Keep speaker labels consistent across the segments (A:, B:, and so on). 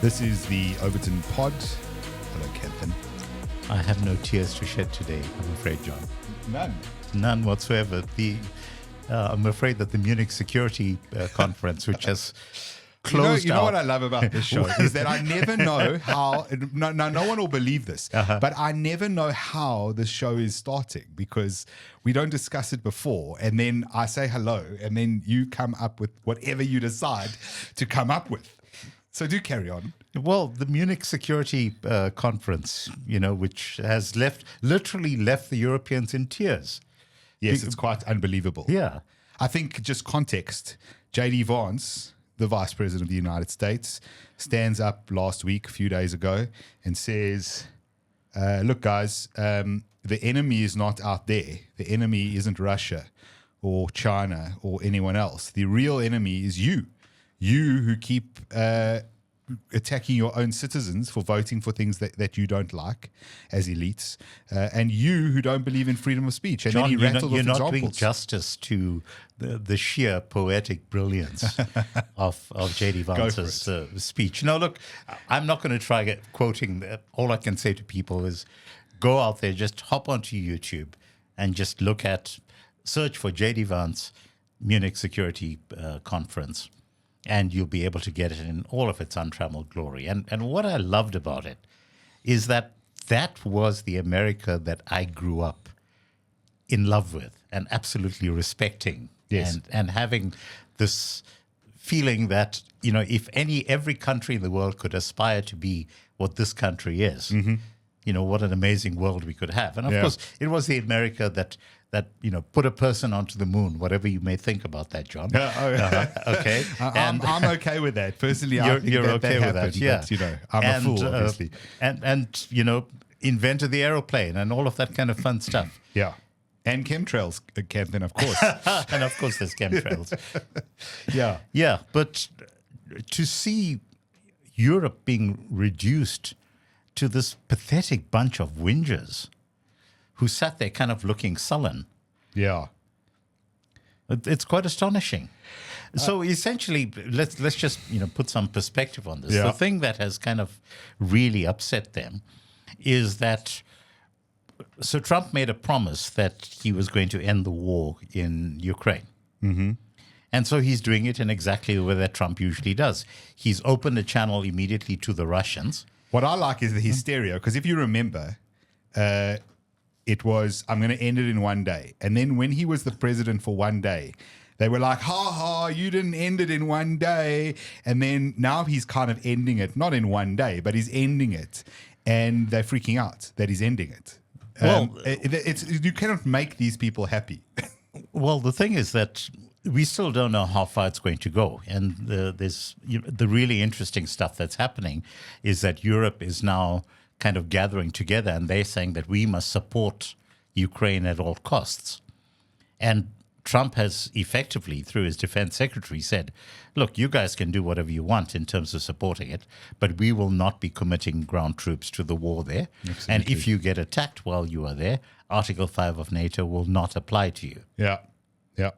A: This is the Overton Pod. Hello, Kanthan.
B: I have no tears to shed today, I'm afraid, John. None whatsoever. I'm afraid that the Munich Security Conference, which has closed
A: You know
B: out.
A: what I love about this show is that I never know how. No one will believe this, but I never know how the show is starting because we don't discuss it before, and then I say hello, and then you come up with whatever you decide to come up with. So do carry on.
B: Well, the Munich Security Conference, which has literally left the Europeans in tears.
A: Yes, it's quite unbelievable.
B: Yeah.
A: I think just context, JD Vance, the Vice President of the United States, stands up last week, a few days ago, and says, look, guys, the enemy is not out there. The enemy isn't Russia or China or anyone else. The real enemy is you. You who keep attacking your own citizens for voting for things that you don't like as elites, and you who don't believe in freedom of speech. And
B: John,
A: then he rattled off
B: you're not
A: examples.
B: doing justice to the sheer poetic brilliance of JD Vance's speech. Now, look, I'm not going to try quoting that. All I can say to people is go out there, just hop onto YouTube and just search for JD Vance Munich Security Conference. And you'll be able to get it in all of its untrammeled glory. And what I loved about it is that was the America that I grew up in love with and absolutely respecting.
A: Yes.
B: And having this feeling that, if every country in the world could aspire to be what this country is, what an amazing world we could have. And of course, it was the America that put a person onto the moon, whatever you may think about that, John. Okay.
A: I'm okay with that. Personally, I think
B: you're
A: that
B: okay with
A: happened,
B: that, yeah.
A: But, I'm a fool, obviously.
B: And invented the aeroplane and all of that kind of fun stuff.
A: Yeah. And chemtrails, Kanthan, of course.
B: And of course there's chemtrails.
A: Yeah.
B: Yeah, but to see Europe being reduced to this pathetic bunch of whingers who sat there kind of looking sullen.
A: Yeah.
B: It's quite astonishing. So essentially, let's just put some perspective on this.
A: Yeah.
B: The thing that has kind of really upset them is that so Trump made a promise that he was going to end the war in Ukraine. Mm-hmm. And so he's doing it in exactly the way that Trump usually does. He's opened a channel immediately to the Russians.
A: What I like is the hysteria, because if you remember, it was, I'm going to end it in one day. And then when he was the president for one day, they were like, ha, you didn't end it in one day. And then now he's kind of ending it, not in one day, but he's ending it. And they're freaking out that he's ending it. You cannot make these people happy.
B: Well, the thing is that we still don't know how far it's going to go. And the really interesting stuff that's happening is that Europe is now kind of gathering together, and they're saying that we must support Ukraine at all costs. And Trump has effectively, through his defense secretary, said, look, you guys can do whatever you want in terms of supporting it, but we will not be committing ground troops to the war there. Absolutely. And if you get attacked while you are there, Article 5 of NATO will not apply to you.
A: Yeah, yeah.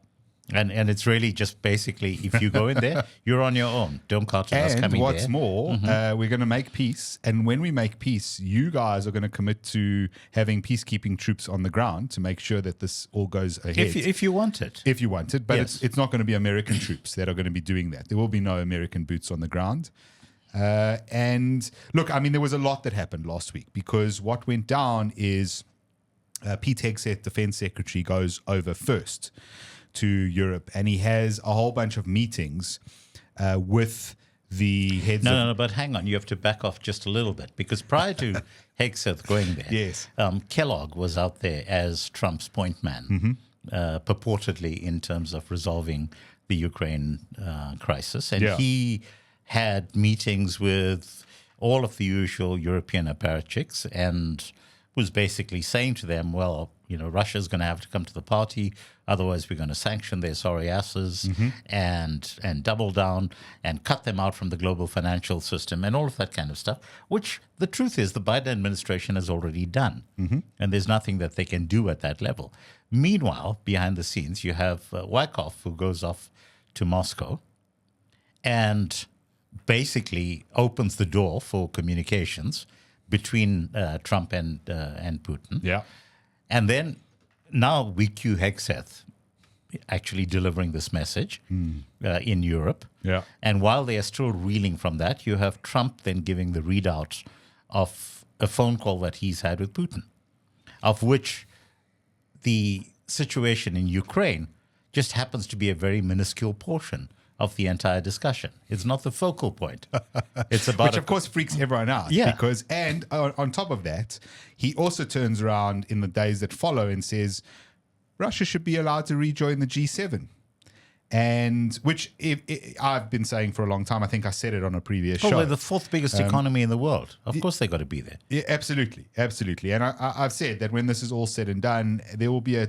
B: And it's really just basically, if you go in there, you're on your own. Don't count on us coming there.
A: And what's more, we're going to make peace. And when we make peace, you guys are going to commit to having peacekeeping troops on the ground to make sure that this all goes ahead.
B: If you want it.
A: If you want it. But
B: yes.
A: it's not going to be American troops that are going to be doing that. There will be no American boots on the ground. And look, I mean, there was a lot that happened last week because what went down is Pete Hegseth, Defense Secretary, goes over first to Europe, and he has a whole bunch of meetings with the heads
B: No, but hang on. You have to back off just a little bit, because prior to Hegseth going there,
A: yes.
B: Kellogg was out there as Trump's point man, purportedly in terms of resolving the Ukraine crisis. And he had meetings with all of the usual European apparatchiks and was basically saying to them, well, Russia's going to have to come to the party. Otherwise, we're going to sanction their sorry asses and double down and cut them out from the global financial system and all of that kind of stuff, which the truth is the Biden administration has already done. And there's nothing that they can do at that level. Meanwhile, behind the scenes, you have Wyckoff, who goes off to Moscow and basically opens the door for communications between Trump and Putin.
A: Yeah.
B: And then now we cue Hegseth actually delivering this message in Europe.
A: Yeah.
B: And while they are still reeling from that, you have Trump then giving the readout of a phone call that he's had with Putin, of which the situation in Ukraine just happens to be a very minuscule portion of the entire discussion. It's not the focal point. It's about
A: which, of course, freaks everyone out.
B: Yeah.
A: Because, and on top of that, he also turns around in the days that follow and says Russia should be allowed to rejoin the G7. And which I've been saying for a long time. I think I said it on a previous show.
B: We're the fourth biggest economy in the world. Of course they got to be there.
A: Yeah, absolutely. Absolutely. And I've said that when this is all said and done, there will be a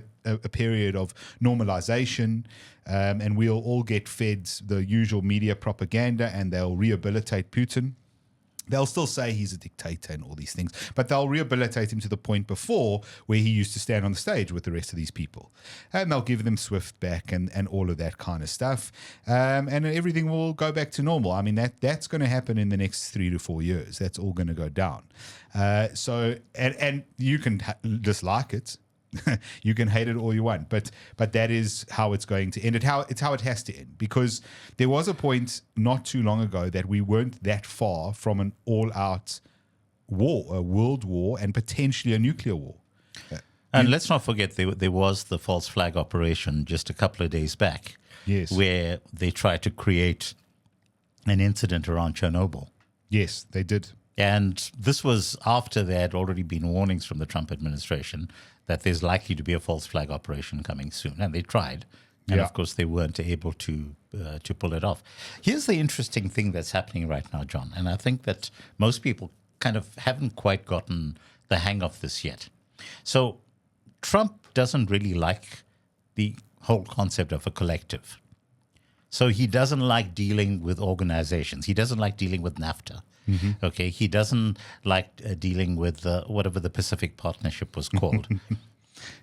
A: period of normalization, and we'll all get fed the usual media propaganda, and they'll rehabilitate Putin. They'll still say he's a dictator and all these things, but they'll rehabilitate him to the point before where he used to stand on the stage with the rest of these people. And they'll give them SWIFT back and all of that kind of stuff. And everything will go back to normal. I mean, that's going to happen in the next 3 to 4 years. That's all going to go down. So you can dislike it. You can hate it all you want, but that is how it's going to end. It's how it has to end, because there was a point not too long ago that we weren't that far from an all-out war, a world war, and potentially a nuclear war.
B: And let's not forget there was the false flag operation just a couple of days back,
A: Yes.
B: where they tried to create an incident around Chernobyl.
A: Yes, they did.
B: And this was after there had already been warnings from the Trump administration that there's likely to be a false flag operation coming soon. And they tried. And, of course, they weren't able to pull it off. Here's the interesting thing that's happening right now, John. And I think that most people kind of haven't quite gotten the hang of this yet. So Trump doesn't really like the whole concept of a collective. So he doesn't like dealing with organizations. He doesn't like dealing with NAFTA. Mm-hmm. Okay, he doesn't like dealing with whatever the Pacific Partnership was called.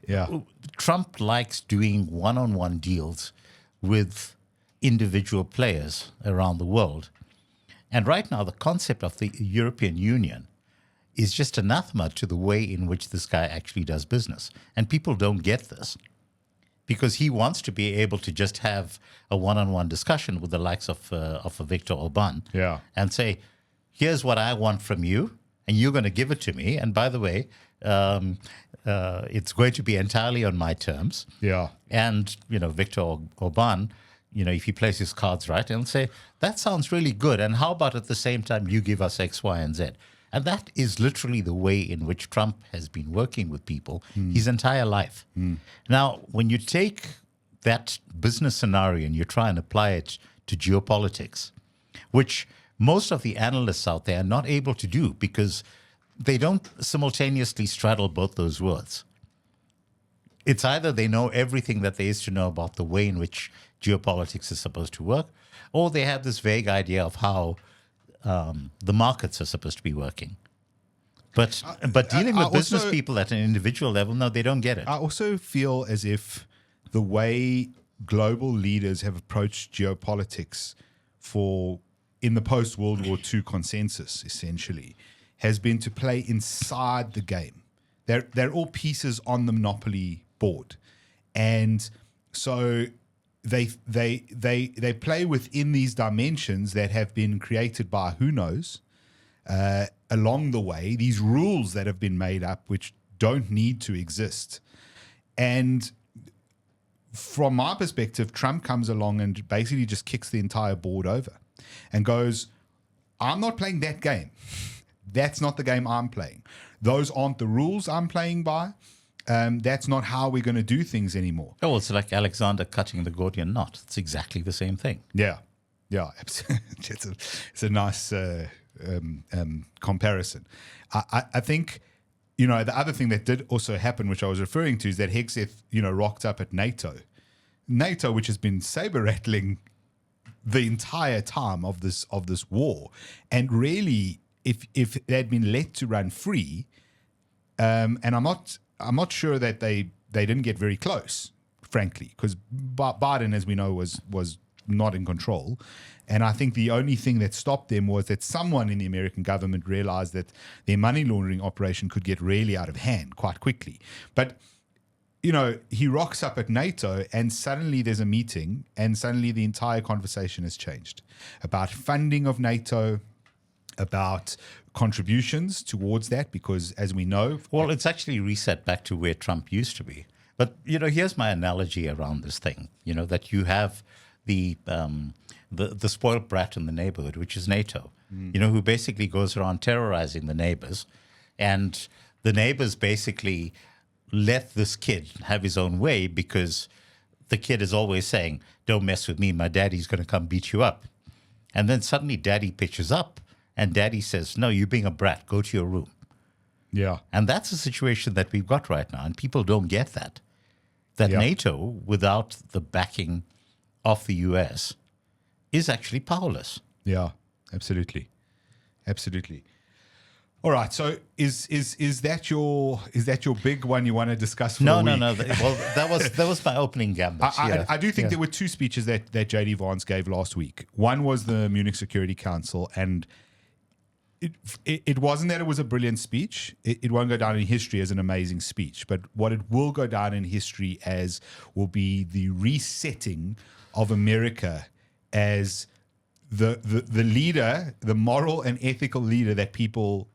A: Yeah.
B: Trump likes doing one-on-one deals with individual players around the world. And right now, the concept of the European Union is just anathema to the way in which this guy actually does business. And people don't get this, because he wants to be able to just have a one-on-one discussion with the likes of Viktor Orban,
A: Yeah.
B: and say, here's what I want from you, and you're going to give it to me. And by the way, it's going to be entirely on my terms.
A: Yeah.
B: And, Viktor Orban, if he plays his cards right, he'll say, that sounds really good. And how about at the same time you give us X, Y, and Z? And that is literally the way in which Trump has been working with people his entire life. Now, when you take that business scenario and you try and apply it to geopolitics, which most of the analysts out there are not able to do because they don't simultaneously straddle both those worlds. It's either they know everything that there is to know about the way in which geopolitics is supposed to work, or they have this vague idea of how the markets are supposed to be working. But dealing with business people at an individual level, no, they don't get it.
A: I also feel as if the way global leaders have approached geopolitics in the post-World War II consensus, essentially, has been to play inside the game. They're all pieces on the Monopoly board. And so they play within these dimensions that have been created by who knows along the way, these rules that have been made up which don't need to exist. And from my perspective, Trump comes along and basically just kicks the entire board over and goes, I'm not playing that game. That's not the game I'm playing. Those aren't the rules I'm playing by. That's not how we're going to do things anymore.
B: Oh, it's like Alexander cutting the Gordian knot. It's exactly the same thing.
A: Yeah, it's a nice comparison. I think, the other thing that did also happen, which I was referring to, is that Hegseth, rocked up at NATO, which has been saber rattling the entire time of this war, and really, if they had been let to run free, and I'm not sure that they didn't get very close, frankly, because Biden, as we know, was not in control. And I think the only thing that stopped them was that someone in the American government realized that their money laundering operation could get really out of hand quite quickly. But, you know, he rocks up at NATO and suddenly there's a meeting and suddenly the entire conversation has changed about funding of NATO, about contributions towards that, because as we know...
B: Well, it's actually reset back to where Trump used to be. But, you know, here's my analogy around this thing, you know, that you have the spoiled brat in the neighborhood, which is NATO, you know, who basically goes around terrorizing the neighbors. And the neighbors basically let this kid have his own way because the kid is always saying, don't mess with me, my daddy's going to come beat you up. And then suddenly daddy pitches up and daddy says, no, you're being a brat, go to your room.
A: Yeah.
B: And that's the situation that we've got right now. And people don't get that. That NATO, without the backing of the US, is actually powerless.
A: Yeah, absolutely. Absolutely. All right. So is that your big one you want to discuss for
B: No.
A: a week?
B: Well, that was my opening gambit.
A: I do think there were two speeches that JD Vance gave last week. One was the Munich Security Council, and it wasn't that it was a brilliant speech. It won't go down in history as an amazing speech, but what it will go down in history as will be the resetting of America as the leader, the moral and ethical leader that people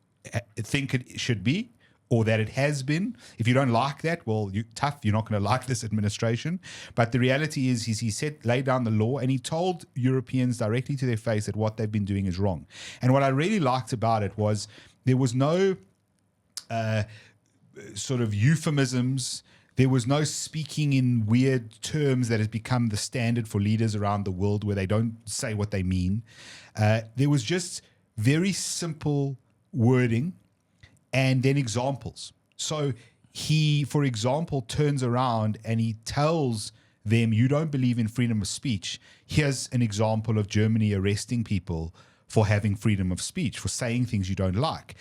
A: think it should be, or that it has been. If you don't like that, well, you're not going to like this administration. But the reality is he laid down the law, and he told Europeans directly to their face that what they've been doing is wrong. And what I really liked about it was there was no sort of euphemisms. There was no speaking in weird terms that has become the standard for leaders around the world where they don't say what they mean. There was just very simple wording and then examples. So he, for example, turns around and he tells them, you don't believe in freedom of speech. Here's an example of Germany arresting people for having freedom of speech, for saying things you don't like.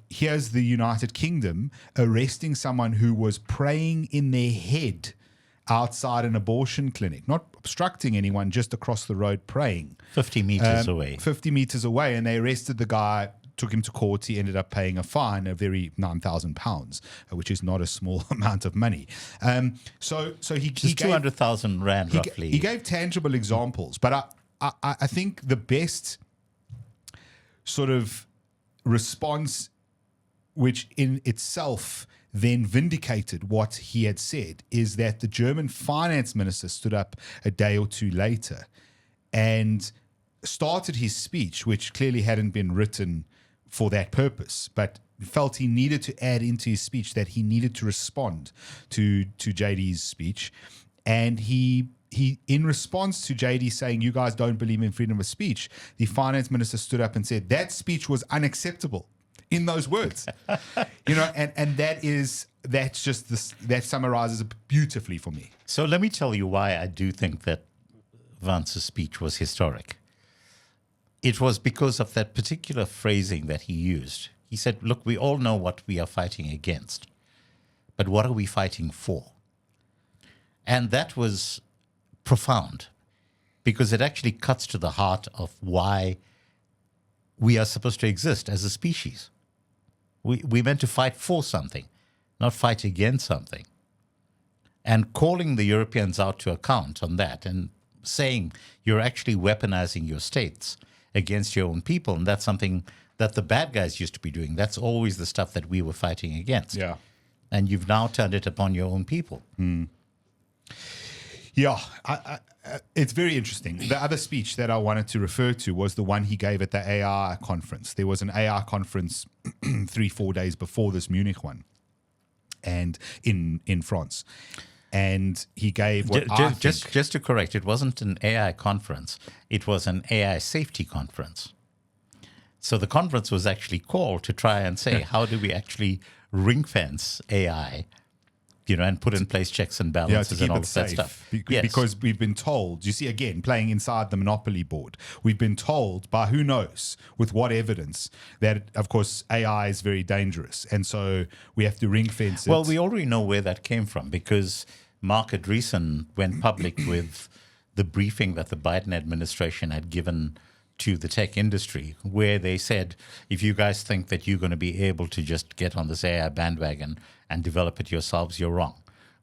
A: Here's the United Kingdom arresting someone who was praying in their head outside an abortion clinic, not obstructing anyone, just across the road praying.
B: 50 meters away.
A: 50 meters away, and they arrested the guy, took him to court. He ended up paying a fine, a very £9,000, which is not a small amount of money. So he gave
B: 200,000 rand roughly.
A: He gave tangible examples, but I think the best sort of response, which in itself then vindicated what he had said, is that the German finance minister stood up a day or two later and started his speech, which clearly hadn't been written for that purpose, but felt he needed to add into his speech that he needed to respond to JD's speech. And he in response to JD saying, you guys don't believe in freedom of speech, the finance minister stood up and said that speech was unacceptable in those words. And that summarizes it beautifully for me.
B: So let me tell you why I do think that Vance's speech was historic. It was because of that particular phrasing that he used. He said, look, we all know what we are fighting against, but what are we fighting for? And that was profound because it actually cuts to the heart of why we are supposed to exist as a species. We're meant to fight for something, not fight against something. And calling the Europeans out to account on that and saying you're actually weaponizing your states against your own people, and that's something that the bad guys used to be doing. That's always the stuff that we were fighting against.
A: Yeah.
B: And you've now turned it upon your own people.
A: Yeah, it's very interesting. The other speech that I wanted to refer to was the one he gave at the AI conference. There was an AI conference 3-4 days before this Munich one, and in France. And he gave
B: just to correct, it wasn't an AI conference. It was an AI safety conference. So the conference was actually called to try and say, how do we actually ring fence AI, and put in place checks and balances and all of that stuff.
A: Because we've been told, you see, again, playing inside the monopoly board, we've been told by who knows, with what evidence, that, of course, AI is very dangerous. And so we have to ring fence it.
B: Well, we already know where that came from because Mark Andreessen went public with the briefing that the Biden administration had given to the tech industry, where they said, if you guys think that you're going to be able to just get on this AI bandwagon and develop it yourselves, you're wrong.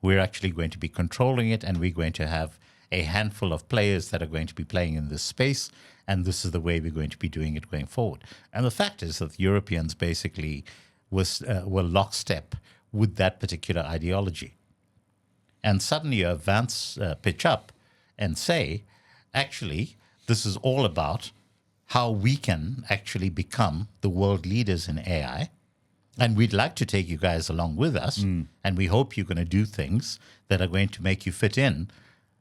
B: We're actually going to be controlling it, and we're going to have a handful of players that are going to be playing in this space, and this is the way we're going to be doing it going forward. And the fact is that the Europeans basically were lockstep with that particular ideology. And suddenly a Vance pitch up and say, actually, this is all about how we can actually become the world leaders in AI. And we'd like to take you guys along with us. And we hope you're going to do things that are going to make you fit in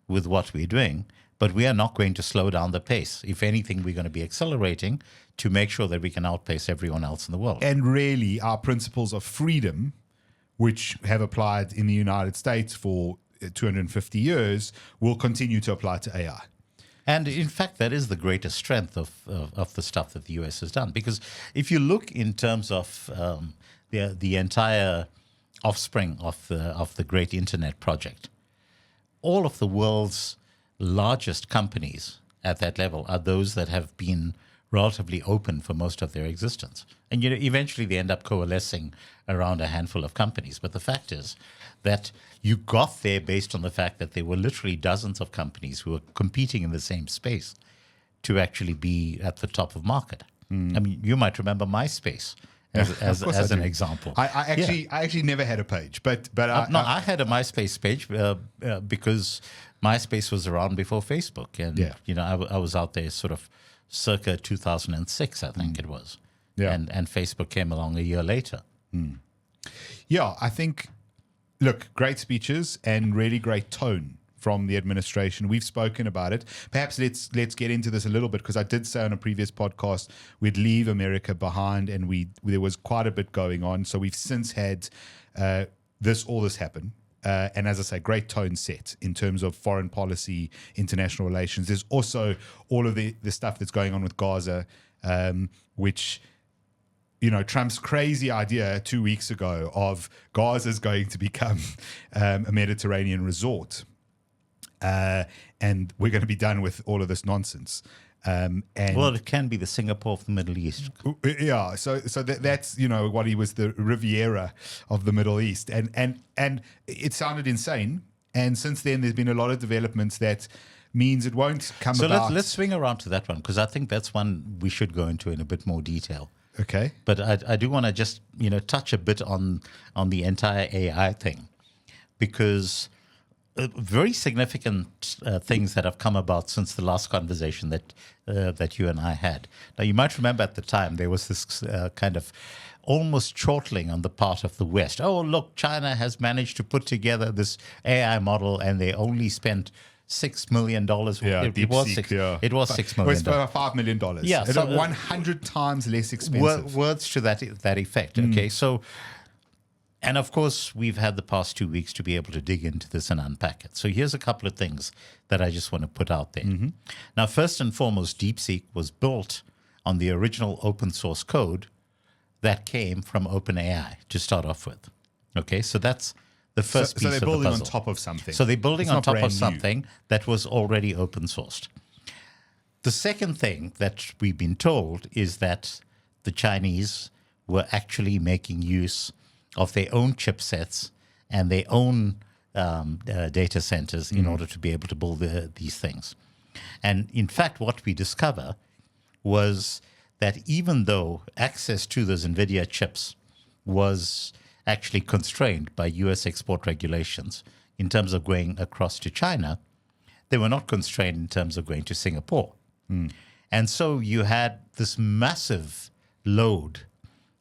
B: with what we're doing. But we are not going to slow down the pace. If anything, we're going to be accelerating to make sure that we can outpace everyone else in the world.
A: And really, our principles of freedom, which have applied in the United States for 250 years, will continue to apply to AI.
B: And in fact, that is the greatest strength of the stuff that the US has done. Because if you look in terms of the entire offspring of the great internet project, all of the world's largest companies at that level are those that have been relatively open for most of their existence. And eventually they end up coalescing around a handful of companies. But the fact is that you got there based on the fact that there were literally dozens of companies who were competing in the same space to actually be at the top of market. I mean, you might remember MySpace as an example.
A: I actually never had a page, but
B: I had a MySpace page because MySpace was around before Facebook, and I was out there sort of circa 2006, I think it was, and Facebook came along a year later.
A: Yeah, I think. Look, great speeches and really great tone from the administration. We've spoken about it. Perhaps let's get into this a little bit, because I did say on a previous podcast we'd leave America behind, and there was quite a bit going on. So we've since had all this happen. And as I say, great tone set in terms of foreign policy, international relations. There's also all of the stuff that's going on with Gaza, which... Trump's crazy idea 2 weeks ago of Gaza is going to become a Mediterranean resort. And we're going to be done with all of this nonsense.
B: Well, it can be the Singapore of the Middle East.
A: Yeah, so that's what he was, the Riviera of the Middle East. And it sounded insane. And since then, there's been a lot of developments that means it won't come about.
B: So let's swing around to that one, because I think that's one we should go into in a bit more detail.
A: Okay.
B: But I do want to just, touch a bit on the entire AI thing, because very significant things that have come about since the last conversation that you and I had. Now, you might remember at the time there was this kind of almost chortling on the part of the West. Oh, look, China has managed to put together this AI model, and they only spent $6 million.
A: Yeah,
B: it was $6 million.
A: It was $5 million.
B: Yeah,
A: so 100 times less expensive.
B: Words to that effect. Okay, so, and of course, we've had the past 2 weeks to be able to dig into this and unpack it. So here's a couple of things that I just want to put out there. Now, first and foremost, DeepSeek was built on the original open source code that came from OpenAI to start off with. Okay, so that's the first piece of the puzzle. So they're building on
A: top of something.
B: So they're building on top of something that was already open sourced. The second thing that we've been told is that the Chinese were actually making use of their own chipsets and their own data centers in order to be able to build these things. And in fact, what we discover was that even though access to those NVIDIA chips was actually constrained by U.S. export regulations in terms of going across to China, they were not constrained in terms of going to Singapore. And so you had this massive load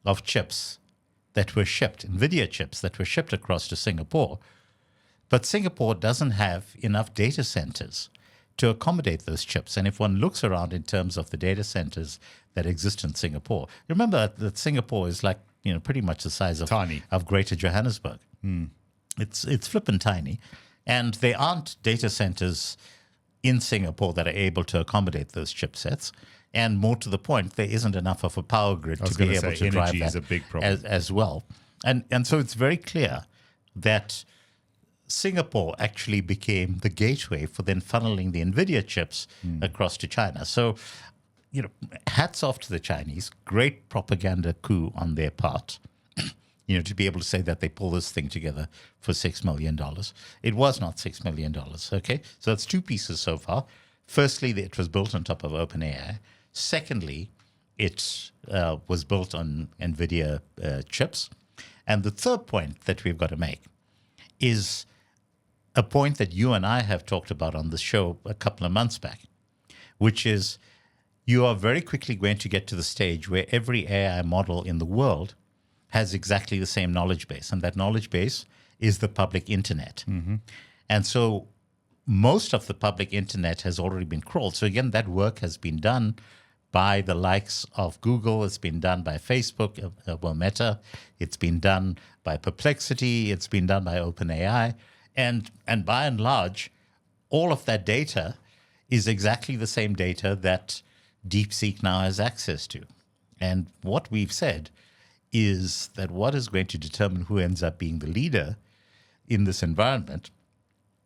B: of chips that were shipped, NVIDIA chips that were shipped across to Singapore, but Singapore doesn't have enough data centers to accommodate those chips. And if one looks around in terms of the data centers that exist in Singapore, remember that Singapore is like, pretty much the size of Greater Johannesburg. It's flippin' tiny. And there aren't data centers in Singapore that are able to accommodate those chipsets. And more to the point, there isn't enough of a power grid to be able to drive that
A: is a big problem.
B: as well. And so it's very clear that Singapore actually became the gateway for then funneling the NVIDIA chips across to China. So, hats off to the Chinese. Great propaganda coup on their part. To be able to say that they pull this thing together for $6 million. It was not $6 million, okay? So that's two pieces so far. Firstly, it was built on top of OpenAI. Secondly, it was built on NVIDIA chips. And the third point that we've got to make is a point that you and I have talked about on the show a couple of months back, which is you are very quickly going to get to the stage where every AI model in the world has exactly the same knowledge base, and that knowledge base is the public internet. Mm-hmm. And so most of the public internet has already been crawled. So again, that work has been done by the likes of Google. It's been done by Facebook, Meta. It's been done by Perplexity. It's been done by OpenAI. And by and large, all of that data is exactly the same data that DeepSeek now has access to. And what we've said is that what is going to determine who ends up being the leader in this environment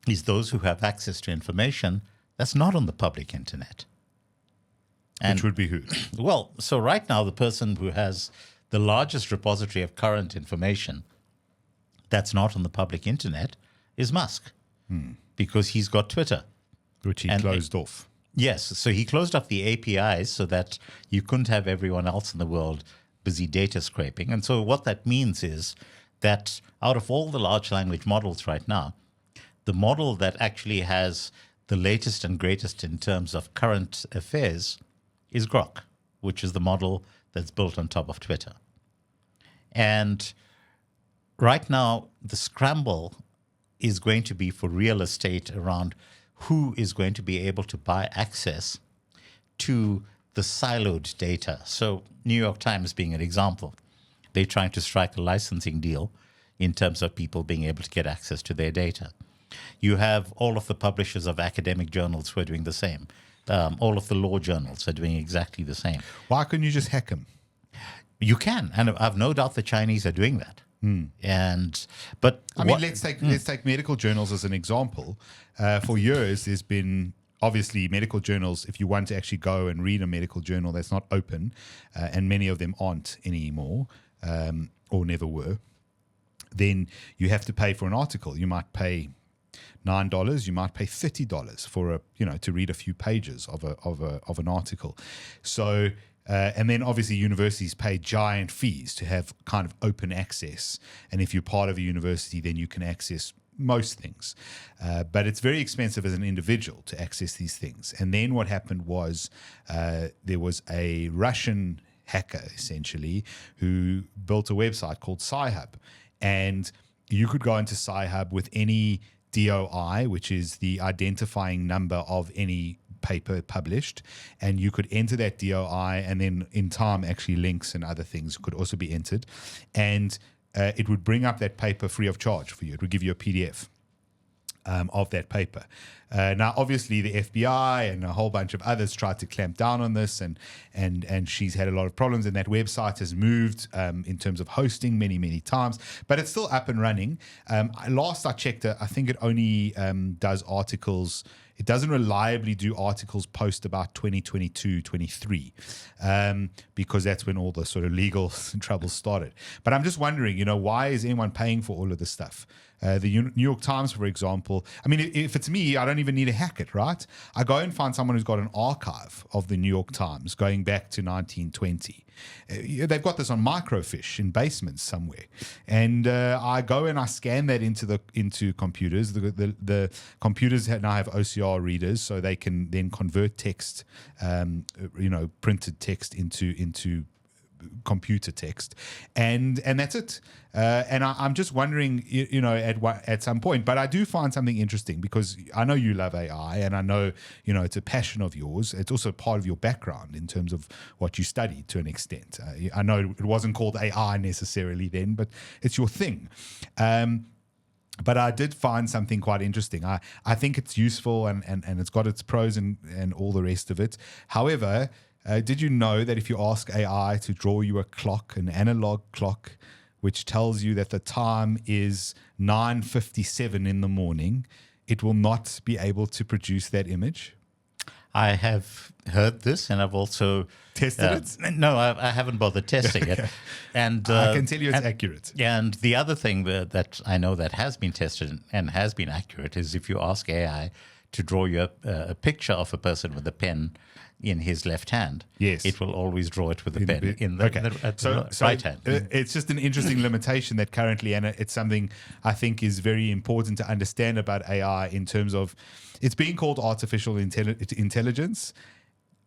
B: is those who have access to information that's not on the public internet.
A: And which would be who?
B: Well, so right now, the person who has the largest repository of current information that's not on the public internet is Musk, because he's got Twitter.
A: Which he closed off.
B: Yes, so he closed off the APIs so that you couldn't have everyone else in the world busy data scraping. And so what that means is that out of all the large language models right now, the model that actually has the latest and greatest in terms of current affairs is Grok, which is the model that's built on top of Twitter. And right now, the scramble is going to be for real estate around who is going to be able to buy access to the siloed data. So New York Times being an example, they're trying to strike a licensing deal in terms of people being able to get access to their data. You have all of the publishers of academic journals who are doing the same. All of the law journals are doing exactly the same.
A: Why couldn't you just hack them?
B: You can, and I've no doubt the Chinese are doing that. But
A: let's take medical journals as an example. For years, there's been obviously medical journals. If you want to actually go and read a medical journal, that's not open, and many of them aren't anymore, or never were. Then you have to pay for an article. You might pay $9. You might pay $30 for to read a few pages of an article. So. And then obviously universities pay giant fees to have kind of open access. And if you're part of a university, then you can access most things. But it's very expensive as an individual to access these things. And then what happened was there was a Russian hacker, essentially, who built a website called Sci-Hub. And you could go into Sci-Hub with any DOI, which is the identifying number of any paper published, and you could enter that DOI, and then in time actually links and other things could also be entered, and it would bring up that paper free of charge for you. It would give you a PDF of that paper. Now, obviously, the FBI and a whole bunch of others tried to clamp down on this, and she's had a lot of problems, and that website has moved in terms of hosting many times, but it's still up and running. Last I checked, I think it only does articles. It doesn't reliably do articles post about 2022, 23, because that's when all the sort of legal trouble started. But I'm just wondering, why is anyone paying for all of this stuff? The New York Times, for example, I mean, if it's me, I don't even need to hack it, right? I go and find someone who's got an archive of the New York Times going back to 1920. They've got this on microfiche in basements somewhere, and I go and I scan that into computers. The computers now have OCR readers, so they can then convert text, printed text into computer text, and that's it. And I'm just wondering, at some point, but I do find something interesting, because I know you love AI, and I know, it's a passion of yours. It's also part of your background in terms of what you studied to an extent. I know it wasn't called AI necessarily then, but it's your thing. But I did find something quite interesting. I think it's useful, and it's got its pros and all the rest of it. However, did you know that if you ask AI to draw you a clock, an analog clock, which tells you that the time is 9:57 in the morning, it will not be able to produce that image?
B: I have heard this, and I've also
A: tested it.
B: No, I haven't bothered testing it. And
A: I can tell you it's accurate.
B: And the other thing that I know that has been tested and has been accurate is if you ask AI to draw you a picture of a person with a pen in his left hand,
A: yes,
B: it will always draw it with a pen in the right hand.
A: It's just an interesting limitation that currently, and it's something I think is very important to understand about AI in terms of it's being called artificial intelligence.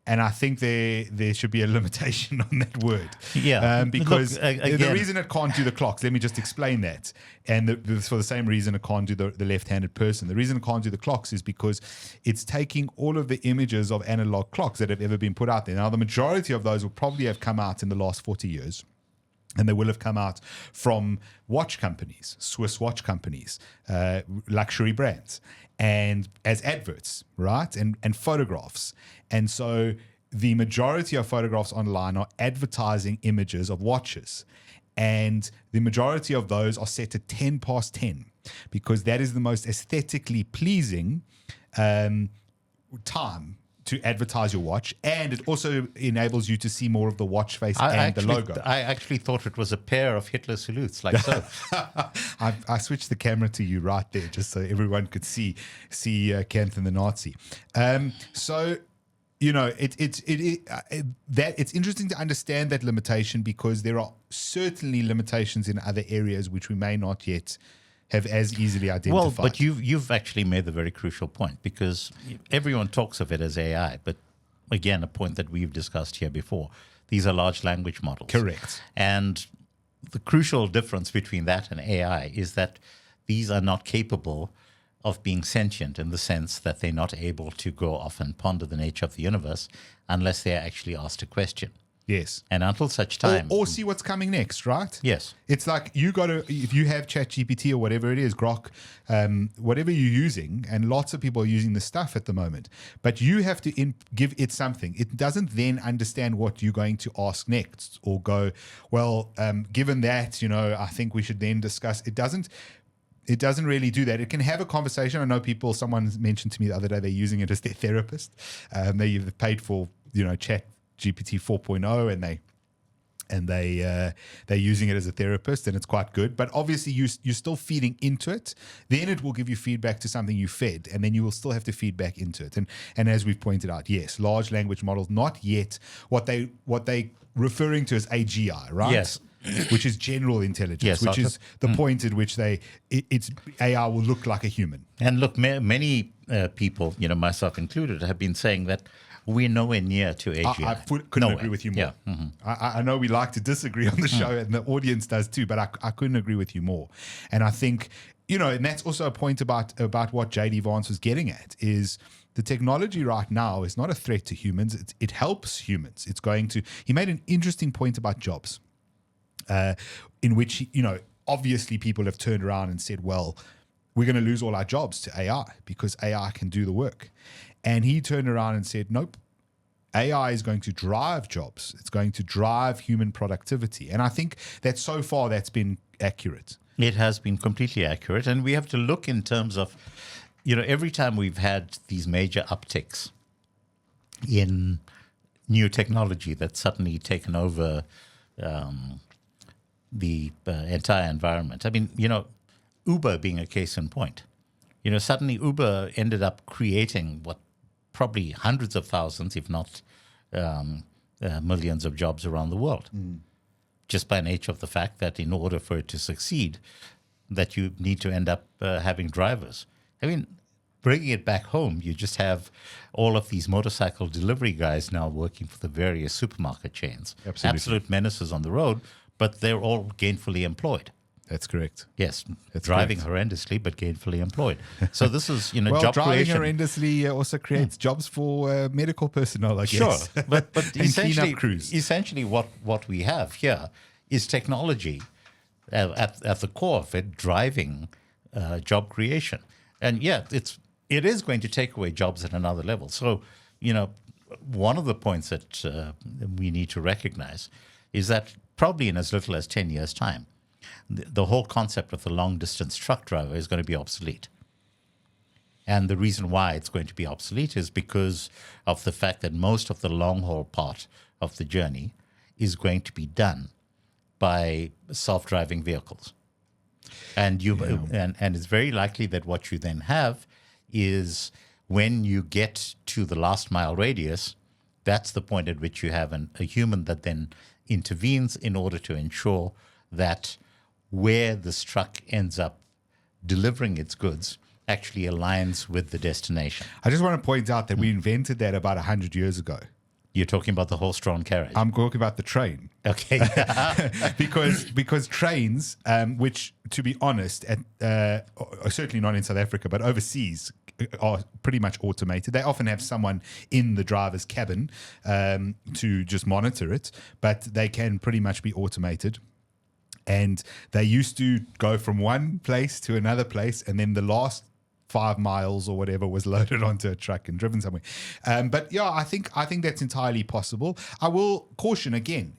A: And I think there should be a limitation on that word.
B: Yeah.
A: Because the reason it can't do the clocks, let me just explain that. And for the same reason it can't do the left-handed person. The reason it can't do the clocks is because it's taking all of the images of analog clocks that have ever been put out there. Now, the majority of those will probably have come out in the last 40 years. And they will have come out from watch companies, Swiss watch companies, luxury brands, and as adverts, right? And photographs. And so the majority of photographs online are advertising images of watches. And the majority of those are set at 10 past 10 because that is the most aesthetically pleasing time to advertise your watch, and it also enables you to see more of the watch face the logo.
B: I actually thought it was a pair of Hitler salutes, like so.
A: I switched the camera to you right there, just so everyone could see Kanthan the Nazi. So, you know, it's interesting to understand that limitation because there are certainly limitations in other areas which we may not yet have as easily identified.
B: Well, but you've actually made the very crucial point because everyone talks of it as AI, but again, a point that we've discussed here before, these are large language models.
A: Correct.
B: And the crucial difference between that and AI is that these are not capable of being sentient in the sense that they're not able to go off and ponder the nature of the universe unless they're actually asked a question.
A: Yes.
B: And until such time.
A: Or see what's coming next, right?
B: Yes.
A: It's like if you have ChatGPT or whatever it is, Grok, whatever you're using, and lots of people are using this stuff at the moment, but you have to give it something. It doesn't then understand what you're going to ask next or go, well, given that, you know, I think we should then discuss. It doesn't really do that. It can have a conversation. I know someone mentioned to me the other day, they're using it as their therapist. They've paid for, you know, ChatGPT 4.0 and they're using it as a therapist, and it's quite good. But obviously you're still feeding into it. Then it will give you feedback to something you fed, and then you will still have to feed back into it. And as we've pointed out, yes, large language models, not yet what they referring to as AGI, right?
B: Yes.
A: Which is general intelligence,
B: yes,
A: which is the point at which its AI will look like a human.
B: And look, many people, you know, myself included, have been saying that we're nowhere near to AGI.
A: I couldn't agree with you more.
B: Yeah. Mm-hmm.
A: I know we like to disagree on the show, and the audience does too, but I couldn't agree with you more. And I think, you know, and that's also a point about what JD Vance was getting at, is the technology right now is not a threat to humans. It helps humans. He made an interesting point about jobs. In which, you know, obviously people have turned around and said, well, we're going to lose all our jobs to AI because AI can do the work. And he turned around and said, nope, AI is going to drive jobs. It's going to drive human productivity. And I think that so far that's been accurate.
B: It has been completely accurate. And we have to look in terms of, you know, every time we've had these major upticks in new technology that's suddenly taken over the entire environment. I mean, you know, Uber being a case in point. You know, suddenly Uber ended up creating probably hundreds of thousands, if not millions of jobs around the world. Just by nature of the fact that in order for it to succeed, that you need to end up having drivers. I mean, bringing it back home, you just have all of these motorcycle delivery guys now working for the various supermarket chains.
A: Absolutely.
B: Absolute menaces on the road, but they're all gainfully employed.
A: That's correct.
B: Yes,
A: That's
B: driving
A: correct.
B: horrendously, but gainfully employed. So this is, you know,
A: well,
B: job
A: driving
B: creation.
A: horrendously also creates jobs for medical personnel, I guess.
B: Sure, but
A: and
B: essentially,
A: cleanup crews.
B: Essentially, what we have here is technology at the core of it driving job creation, and yeah, it is going to take away jobs at another level. So, you know, one of the points that we need to recognize is that probably in as little as 10 years' time, the whole concept of the long-distance truck driver is going to be obsolete. And the reason why it's going to be obsolete is because of the fact that most of the long-haul part of the journey is going to be done by self-driving vehicles. And and it's very likely that what you then have is when you get to the last mile radius, that's the point at which you have a human that then intervenes in order to ensure that where this truck ends up delivering its goods actually aligns with the destination.
A: I just want to point out that we invented that about 100 years ago.
B: You're talking about the horse-drawn carriage.
A: I'm talking about the train.
B: Okay.
A: because trains, which, to be honest, are certainly not in South Africa, but overseas, are pretty much automated. They often have someone in the driver's cabin to just monitor it, but they can pretty much be automated. And they used to go from one place to another place, and then the last 5 miles or whatever was loaded onto a truck and driven somewhere. But yeah, I think that's entirely possible. I will caution again,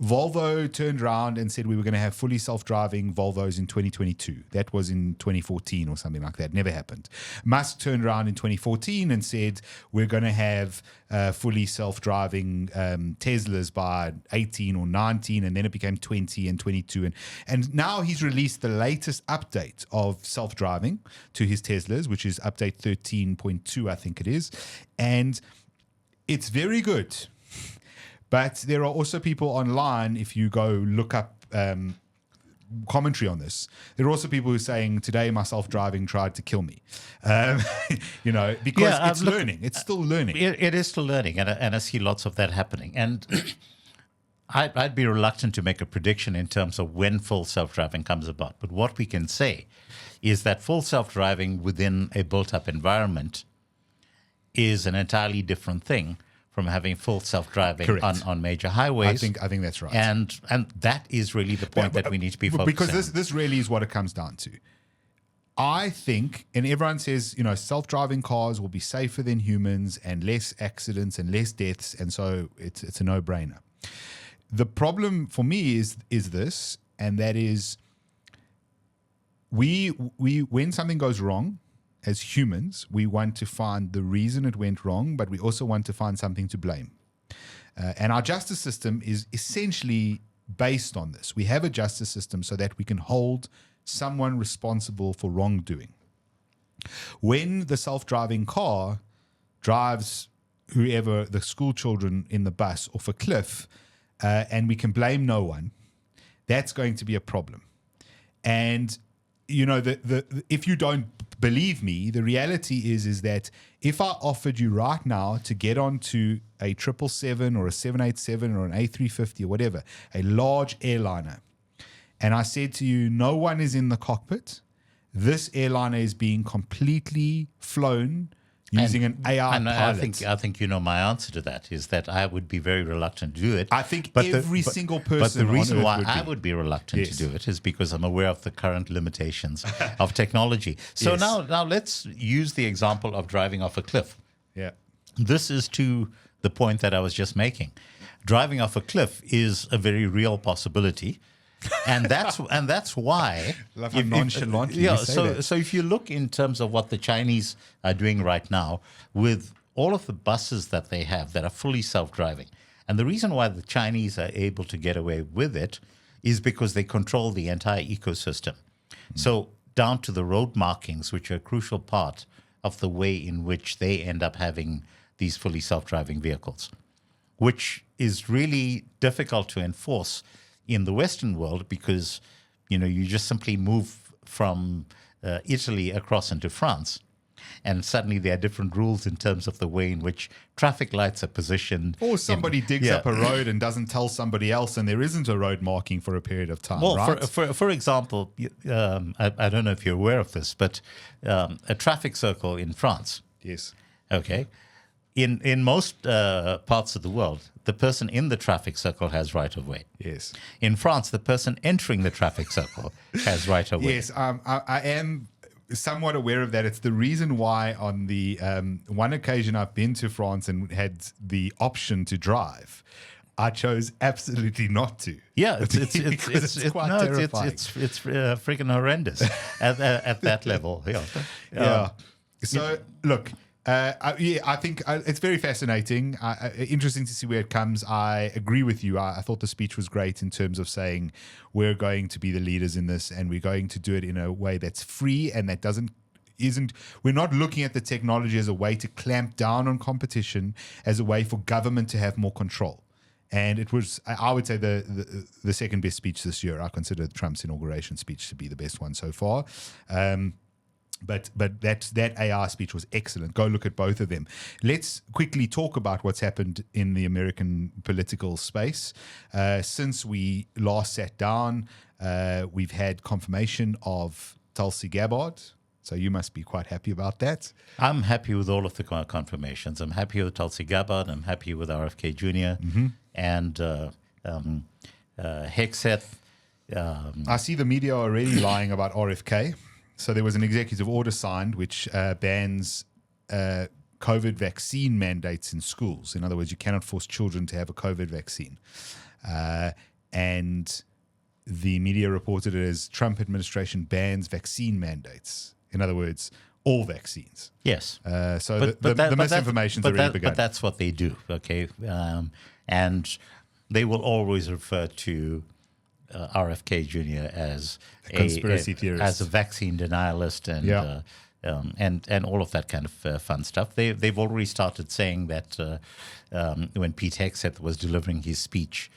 A: Volvo turned around and said we were going to have fully self-driving Volvos in 2022. That was in 2014 or something like that. Never happened. Musk turned around in 2014 and said we're going to have fully self-driving Teslas by 18 or 19, and then it became 20 and 22. And now he's released the latest update of self-driving to his Teslas, which is update 13.2, I think it is. And it's very good. But there are also people online, if you go look up commentary on this, there are also people who are saying, today my self-driving tried to kill me. Because it's learning. It's still learning.
B: It is still learning, and I see lots of that happening. And I'd be reluctant to make a prediction in terms of when full self-driving comes about. But what we can say is that full self-driving within a built-up environment is an entirely different thing from having full self-driving on major highways.
A: I think that's right.
B: And that is really the point that we need to be focusing on.
A: Because this really is what it comes down to. I think, and everyone says, self-driving cars will be safer than humans and less accidents and less deaths, and so it's a no-brainer. The problem for me is this, and that is we when something goes wrong, as humans, we want to find the reason it went wrong, but we also want to find something to blame. And our justice system is essentially based on this. We have a justice system so that we can hold someone responsible for wrongdoing. When the self-driving car drives whoever, the school children in the bus, off a cliff, and we can blame no one, that's going to be a problem. And if you don't believe me, the reality is that if I offered you right now to get onto a 777 or a 787 or an A350 or whatever, a large airliner, and I said to you, no one is in the cockpit, this airliner is being completely flown using an AI pilot.
B: I think my answer to that is that I would be very reluctant to do it.
A: I think every single person.
B: But the reason why I would be reluctant to do it is because I'm aware of the current limitations of technology. So now let's use the example of driving off a cliff.
A: Yeah.
B: This is to the point that I was just making. Driving off a cliff is a very real possibility. And that's why.
A: Love how nonchalantly you say that.
B: So if you look in terms of what the Chinese are doing right now with all of the buses that they have that are fully self-driving, and the reason why the Chinese are able to get away with it is because they control the entire ecosystem. So down to the road markings, which are a crucial part of the way in which they end up having these fully self-driving vehicles, which is really difficult to enforce in the Western world because, you just simply move from Italy across into France, and suddenly there are different rules in terms of the way in which traffic lights are positioned.
A: Or somebody digs up a road and doesn't tell somebody else, and there isn't a road marking for a period of time, right?
B: For example, I don't know if you're aware of this, but a traffic circle in France.
A: Yes.
B: Okay. In most parts of the world, the person in the traffic circle has right of way.
A: Yes.
B: In France, the person entering the traffic circle has right of way.
A: Yes, I am somewhat aware of that. It's the reason why on the one occasion I've been to France and had the option to drive,
B: I
A: chose absolutely not to.
B: Yeah, it's
A: quite terrifying.
B: It's freaking horrendous at that level. Yeah.
A: Yeah. So look, I think it's very fascinating. Interesting to see where it comes. I agree with you. I thought the speech was great in terms of saying we're going to be the leaders in this, and we're going to do it in a way that's free and that we're not looking at the technology as a way to clamp down on competition, as a way for government to have more control. And it was, I would say, the second best speech this year. I consider Trump's inauguration speech to be the best one so far. But that AI speech was excellent. Go look at both of them. Let's quickly talk about what's happened in the American political space. Since we last sat down, we've had confirmation of Tulsi Gabbard. So you must be quite happy about that.
B: I'm happy with all of the confirmations. I'm happy with Tulsi Gabbard. I'm happy with RFK Jr. And Hegseth.
A: I see the media already lying about RFK. So there was an executive order signed which bans COVID vaccine mandates in schools. In other words, you cannot force children to have a COVID vaccine. And the media reported it as Trump administration bans vaccine mandates. In other words, all vaccines.
B: Yes.
A: So the misinformation's already begun.
B: But that's what they do, okay? And they will always refer to RFK Jr. as
A: a conspiracy theorist,
B: as a vaccine denialist, and all of that kind of fun stuff. They've already started saying that when Pete Hegseth was delivering his speech,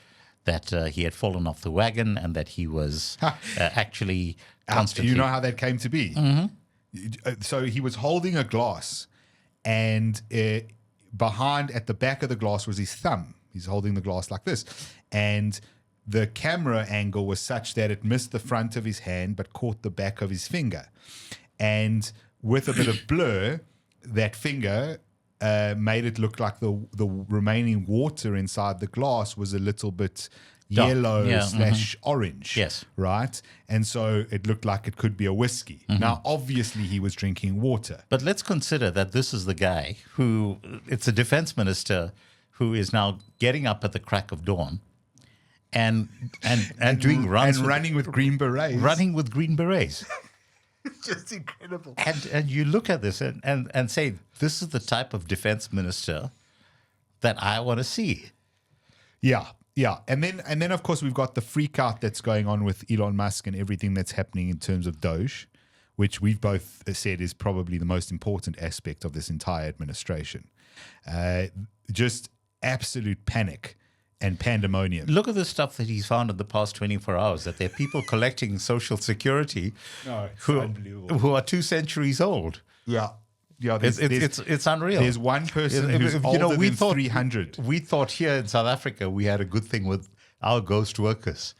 B: that he had fallen off the wagon and that he was actually constantly.
A: You know how that came to be?
B: Mm-hmm.
A: So he was holding a glass, and behind at the back of the glass was his thumb. He's holding the glass like this, and the camera angle was such that it missed the front of his hand but caught the back of his finger. And with a bit of blur, that finger made it look like the remaining water inside the glass was a little bit yellow / orange.
B: Yes.
A: Right? And so it looked like it could be a whiskey. Now, obviously, he was drinking water.
B: But let's consider that this is the guy who, it's a defense minister who is now getting up at the crack of dawn and doing runs
A: and running with green berets.
B: Running with green berets.
A: Just incredible.
B: And you look at this and say, this is the type of defense minister that I want to see.
A: Yeah. Yeah, and then of course we've got the freak out that's going on with Elon Musk and everything that's happening in terms of Doge, which we've both said is probably the most important aspect of this entire administration. Just absolute panic and pandemonium.
B: Look at the stuff that he's found in the past 24 hours, that there are people collecting Social Security who are 2 centuries old.
A: Yeah. Yeah,
B: it's unreal.
A: There's one person who's older than 300.
B: We thought here in South Africa we had a good thing with our ghost workers.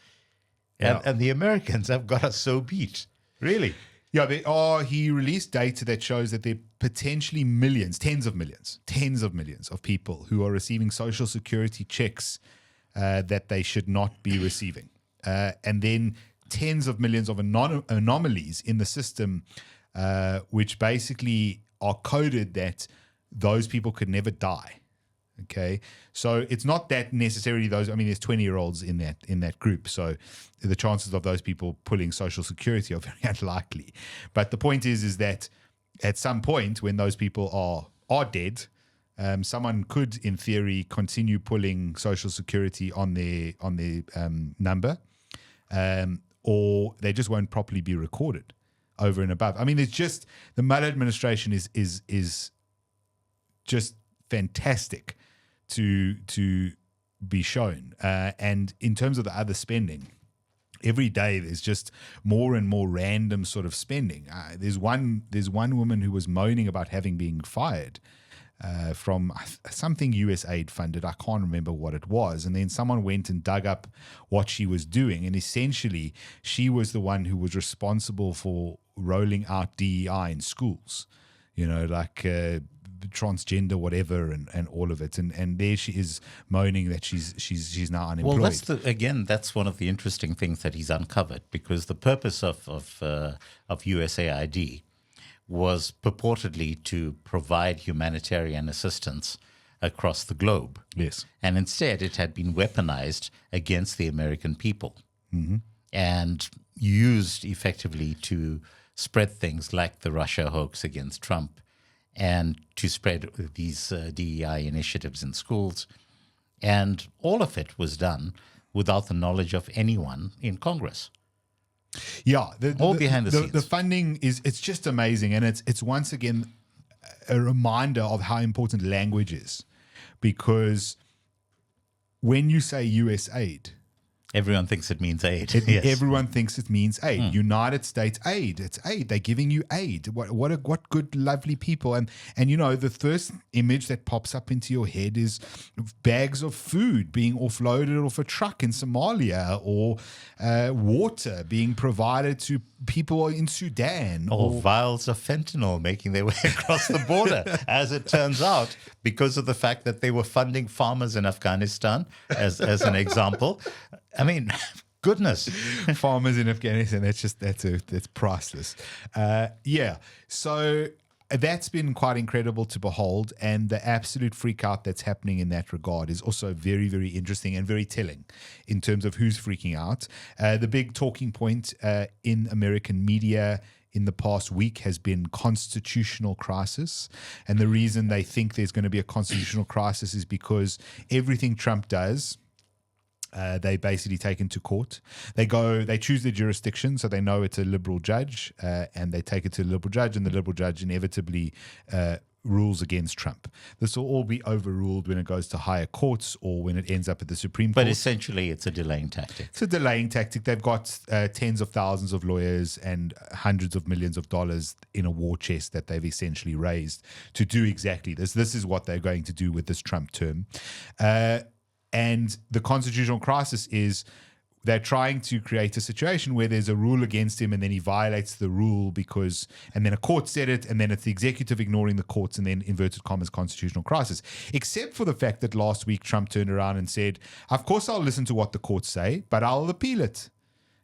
B: And the Americans have got us so beat. Really?
A: Yeah, he released data that shows that there are potentially millions, tens of millions of people who are receiving Social Security checks that they should not be receiving. And then tens of millions of anomalies in the system, which basically are coded that those people could never die. Okay, so it's not that necessarily those. I mean, there's 20-year-olds in that group, so the chances of those people pulling Social Security are very unlikely. But the point is that at some point when those people are dead, someone could, in theory, continue pulling Social Security on their number, or they just won't properly be recorded over and above. I mean, it's just the Mueller administration is just fantastic to be shown. And in terms of the other spending, every day there's just more and more random sort of spending. There's one woman who was moaning about having been fired from something USAID funded. I can't remember what it was. And then someone went and dug up what she was doing. And essentially, she was the one who was responsible for rolling out DEI in schools, like transgender, whatever, and all of it. And there she is moaning that she's now unemployed.
B: Well, that's one of the interesting things that he's uncovered, because the purpose of USAID was purportedly to provide humanitarian assistance across the globe.
A: Yes.
B: And instead, it had been weaponized against the American people and used effectively to spread things like the Russia hoax against Trump and to spread these DEI initiatives in schools. And all of it was done without the knowledge of anyone in Congress.
A: Yeah,
B: all behind the scenes.
A: The funding it's just amazing, and it's once again a reminder of how important language is, because when you say US aid,
B: everyone thinks it means aid.
A: Yes. Everyone thinks it means aid. United States aid. It's aid. They're giving you aid. What good, lovely people. And you know, the first image that pops up into your head is bags of food being offloaded off a truck in Somalia, or water being provided to people in Sudan.
B: Or vials of fentanyl making their way across the border, as it turns out, because of the fact that they were funding farmers in Afghanistan, as an example. I mean, goodness.
A: Farmers in Afghanistan, that's priceless. Yeah. So that's been quite incredible to behold, and the absolute freak out that's happening in that regard is also very, very interesting and very telling in terms of who's freaking out. The big talking point in American media in the past week has been constitutional crisis. And the reason they think there's going to be a constitutional crisis is because everything Trump does, they basically take into court. They choose their jurisdiction, so they know it's a liberal judge, and they take it to the liberal judge, and the liberal judge inevitably rules against Trump. This will all be overruled when it goes to higher courts or when it ends up at the Supreme Court.
B: But essentially, it's a delaying tactic.
A: It's a delaying tactic. They've got tens of thousands of lawyers and hundreds of millions of dollars in a war chest that they've essentially raised to do exactly this. This is what they're going to do with this Trump term. And the constitutional crisis is they're trying to create a situation where there's a rule against him and then he violates the rule and then a court said it, and then it's the executive ignoring the courts, and then inverted commas constitutional crisis. Except for the fact that last week Trump turned around and said, of course I'll listen to what the courts say, but I'll appeal it.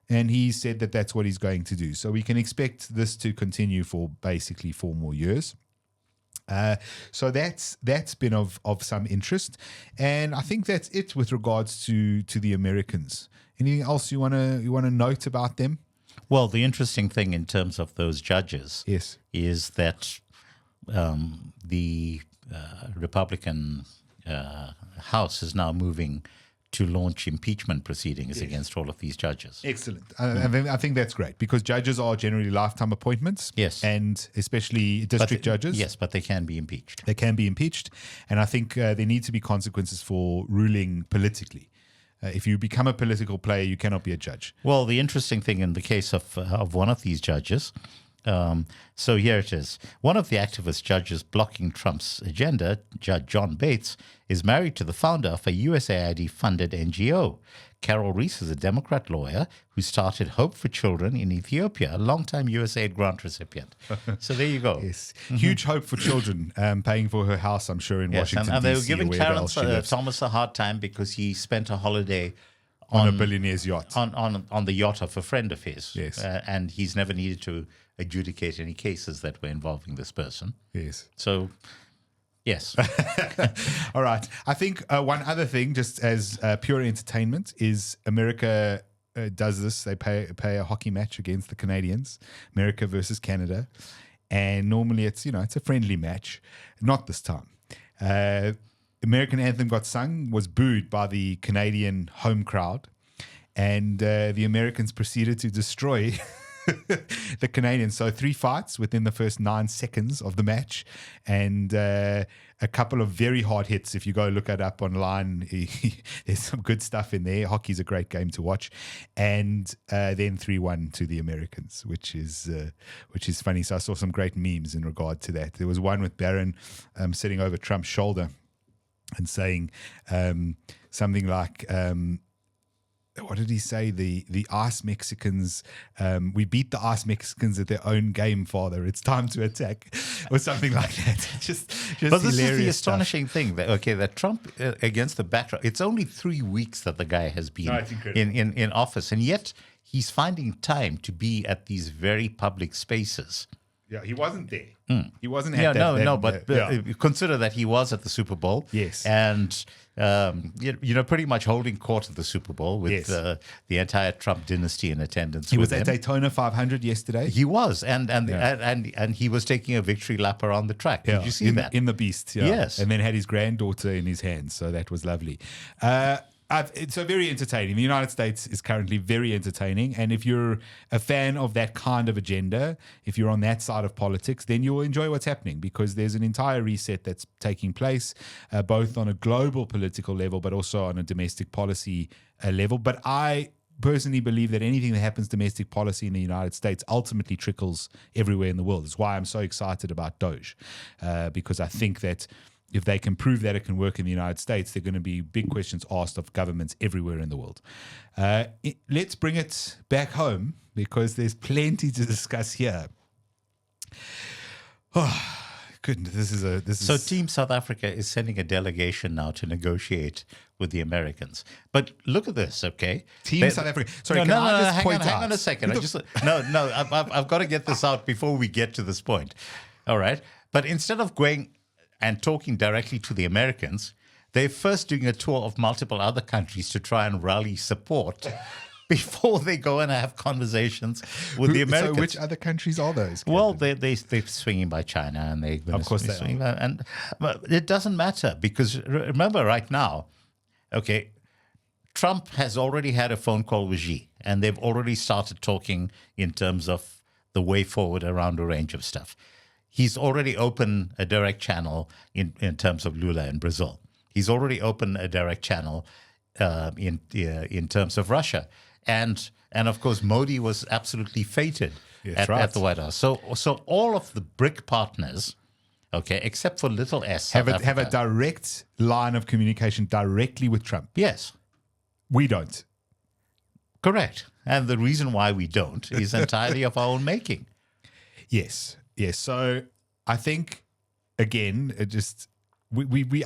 A: And he said that that's what he's going to do. So we can expect this to continue for basically 4 more years. So that's been of some interest, and I think that's it with regards to the Americans. Anything else you want to note about them?
B: Well, the interesting thing in terms of those judges,
A: yes,
B: is that the Republican House is now moving to launch impeachment proceedings against all of these judges.
A: Excellent. I think that's great, because judges are generally lifetime appointments.
B: Yes.
A: And especially district judges.
B: Yes, but they can be impeached.
A: They can be impeached. And I think there need to be consequences for ruling politically. If you become a political player, you cannot be a judge.
B: Well, the interesting thing in the case of one of these judges, so here it is. One of the activist judges blocking Trump's agenda, Judge John Bates, is married to the founder of a USAID-funded NGO. Carol Reese is a Democrat lawyer who started Hope for Children in Ethiopia, a longtime USAID grant recipient. So there you go.
A: Yes, huge hope for children, paying for her house, I'm sure, in Washington,
B: and
A: D.C.
B: they were giving Clarence Thomas a hard time because he spent a holiday
A: on a billionaire's yacht.
B: On the yacht of a friend of his.
A: Yes.
B: And he's never needed to adjudicate any cases that were involving this person.
A: Yes.
B: So, yes.
A: All right. I think one other thing, just as pure entertainment, is America does this. They pay a hockey match against the Canadians, America versus Canada. And normally it's a friendly match. Not this time. American anthem got sung, was booed by the Canadian home crowd, and the Americans proceeded to destroy the Canadians. So 3 fights within the first 9 seconds of the match, and a couple of very hard hits. If you go look it up online, there's some good stuff in there. Hockey's a great game to watch. And then 3-1 to the Americans, which is funny. So I saw some great memes in regard to that. There was one with Barron sitting over Trump's shoulder and saying something like, what did he say? The Ice Mexicans, we beat the Ice Mexicans at their own game, Father. It's time to attack, or something like that. Just
B: but this is the astonishing thing that Trump, against the backdrop, it's only 3 weeks that the guy has been in office, and yet he's finding time to be at these very public spaces.
A: Yeah, he wasn't there. He wasn't at
B: consider that he was at the Super Bowl.
A: Yes.
B: And, pretty much holding court at the Super Bowl with the entire Trump dynasty in attendance.
A: He was at Daytona 500 yesterday.
B: He was. And he was taking a victory lap around the track. Did you see that?
A: In the Beast, yeah.
B: Yes.
A: And then had his granddaughter in his hands. So that was lovely. It's so very entertaining. The United States is currently very entertaining. And if you're a fan of that kind of agenda, if you're on that side of politics, then you'll enjoy what's happening because there's an entire reset that's taking place, both on a global political level, but also on a domestic policy level. But I personally believe that anything that happens domestic policy in the United States ultimately trickles everywhere in the world. That's why I'm so excited about Doge, because I think that if they can prove that it can work in the United States, there are going to be big questions asked of governments everywhere in the world. Let's bring it back home because there's plenty to discuss here. Oh, goodness,
B: So Team South Africa is sending a delegation now to negotiate with the Americans. But look at this, okay?
A: South Africa. Sorry, hang
B: on a second. I've got to get this out before we get to this point. All right? But instead of going and talking directly to the Americans, they're first doing a tour of multiple other countries to try and rally support before they go and have conversations with the Americans.
A: So which other countries are those?
B: Well, they're swinging by China, and they're going to swing by, and it doesn't matter because remember right now, okay, Trump has already had a phone call with Xi, and they've already started talking in terms of the way forward around a range of stuff. He's already opened a direct channel in terms of Lula in Brazil. He's already opened a direct channel in terms of Russia. And of course, Modi was absolutely fated at the White House. So all of the BRIC partners, okay, except for little S,
A: have a direct line of communication directly with Trump.
B: Yes.
A: We don't.
B: Correct. And the reason why we don't is entirely of our own making.
A: Yes. Yes, so I think again, I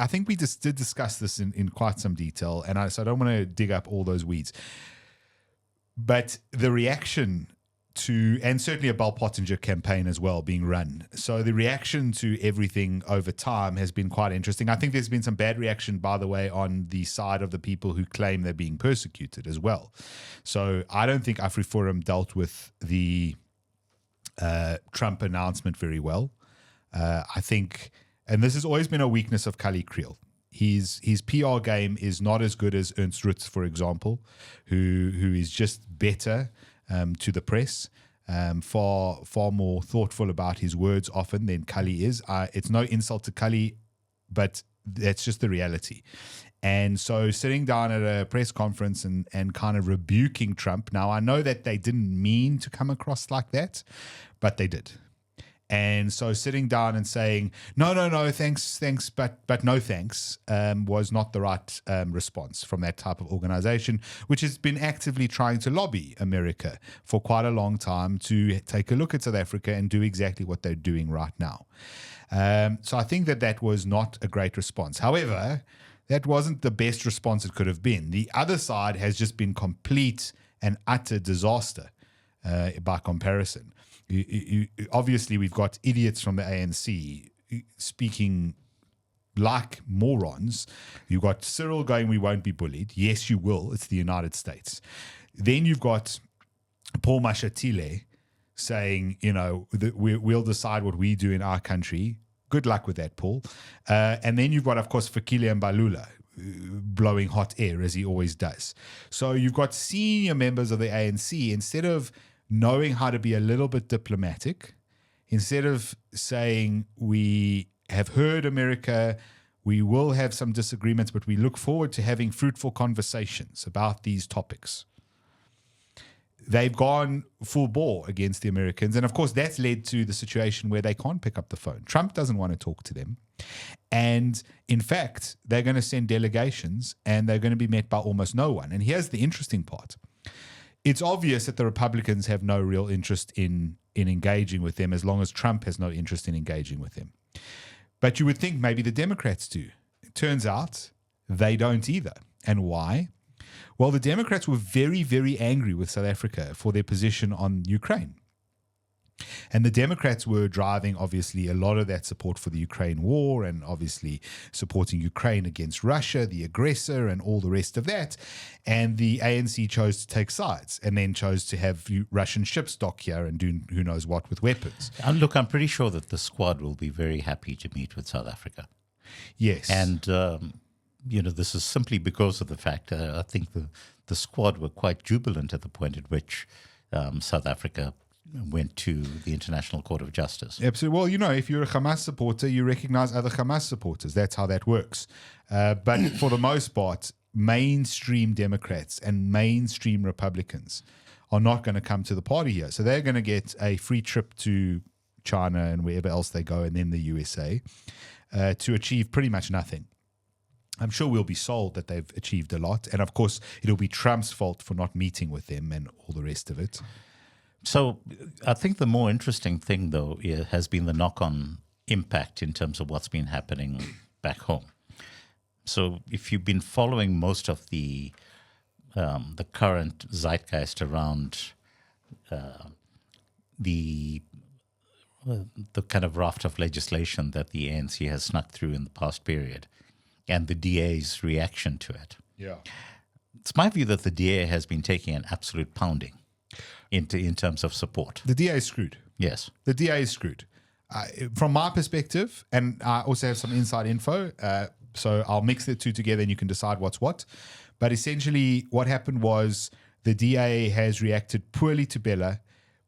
A: think we just did discuss this in quite some detail, and so I don't want to dig up all those weeds. But the reaction to, and certainly a Bell Pottinger campaign as well being run. So the reaction to everything over time has been quite interesting. I think there's been some bad reaction, by the way, on the side of the people who claim they're being persecuted as well. So I don't think AfriForum dealt with the Trump announcement very well. I think, and this has always been a weakness of Kali Kriel. His PR game is not as good as Ernst Rutz, for example, who is just better to the press, far more thoughtful about his words often than Kali is. It's no insult to Kali, but that's just the reality. And so sitting down at a press conference and kind of rebuking Trump. Now, I know that they didn't mean to come across like that, but they did. And so sitting down and saying, no, thanks, but no thanks, was not the right response from that type of organization, which has been actively trying to lobby America for quite a long time to take a look at South Africa and do exactly what they're doing right now. So I think that was not a great response. However, that wasn't the best response it could have been. The other side has just been complete and utter disaster by comparison. Obviously, we've got idiots from the ANC speaking like morons. You've got Cyril going, we won't be bullied. Yes, you will. It's the United States. Then you've got Paul Mashatile saying, we'll decide what we do in our country. Good luck with that, Paul. And then you've got, of course, Fikile Mbalula blowing hot air, as he always does. So you've got senior members of the ANC, instead of knowing how to be a little bit diplomatic, instead of saying, we have heard America, we will have some disagreements, but we look forward to having fruitful conversations about these topics. They've gone full bore against the Americans. And of course, that's led to the situation where they can't pick up the phone. Trump doesn't want to talk to them. And in fact, they're going to send delegations and they're going to be met by almost no one. And here's the interesting part. It's obvious that the Republicans have no real interest in engaging with them, as long as Trump has no interest in engaging with them. But you would think maybe the Democrats do. It turns out they don't either. And why? Well, the Democrats were very, very angry with South Africa for their position on Ukraine. And the Democrats were driving, obviously, a lot of that support for the Ukraine war and obviously supporting Ukraine against Russia, the aggressor, and all the rest of that. And the ANC chose to take sides and then chose to have Russian ships dock here and do who knows what with weapons.
B: Look, I'm pretty sure that the Squad will be very happy to meet with South Africa.
A: Yes.
B: And, this is simply because of the fact that I think the Squad were quite jubilant at the point at which South Africa went to the International Court of Justice.
A: Absolutely. Well, if you're a Hamas supporter, you recognize other Hamas supporters. That's how that works. But for the most part, mainstream Democrats and mainstream Republicans are not going to come to the party here. So they're going to get a free trip to China and wherever else they go, and then the USA, to achieve pretty much nothing. I'm sure we'll be sold that they've achieved a lot. And of course, it'll be Trump's fault for not meeting with them and all the rest of it.
B: So I think the more interesting thing, though, has been the knock-on impact in terms of what's been happening back home. So if you've been following most of the current zeitgeist around the kind of raft of legislation that the ANC has snuck through in the past period, and the DA's reaction to it.
A: Yeah.
B: It's my view that the DA has been taking an absolute pounding in terms of support.
A: The DA is screwed.
B: Yes.
A: The DA is screwed. From my perspective, and I also have some inside info, so I'll mix the two together and you can decide what's what. But essentially what happened was the DA has reacted poorly to Bella,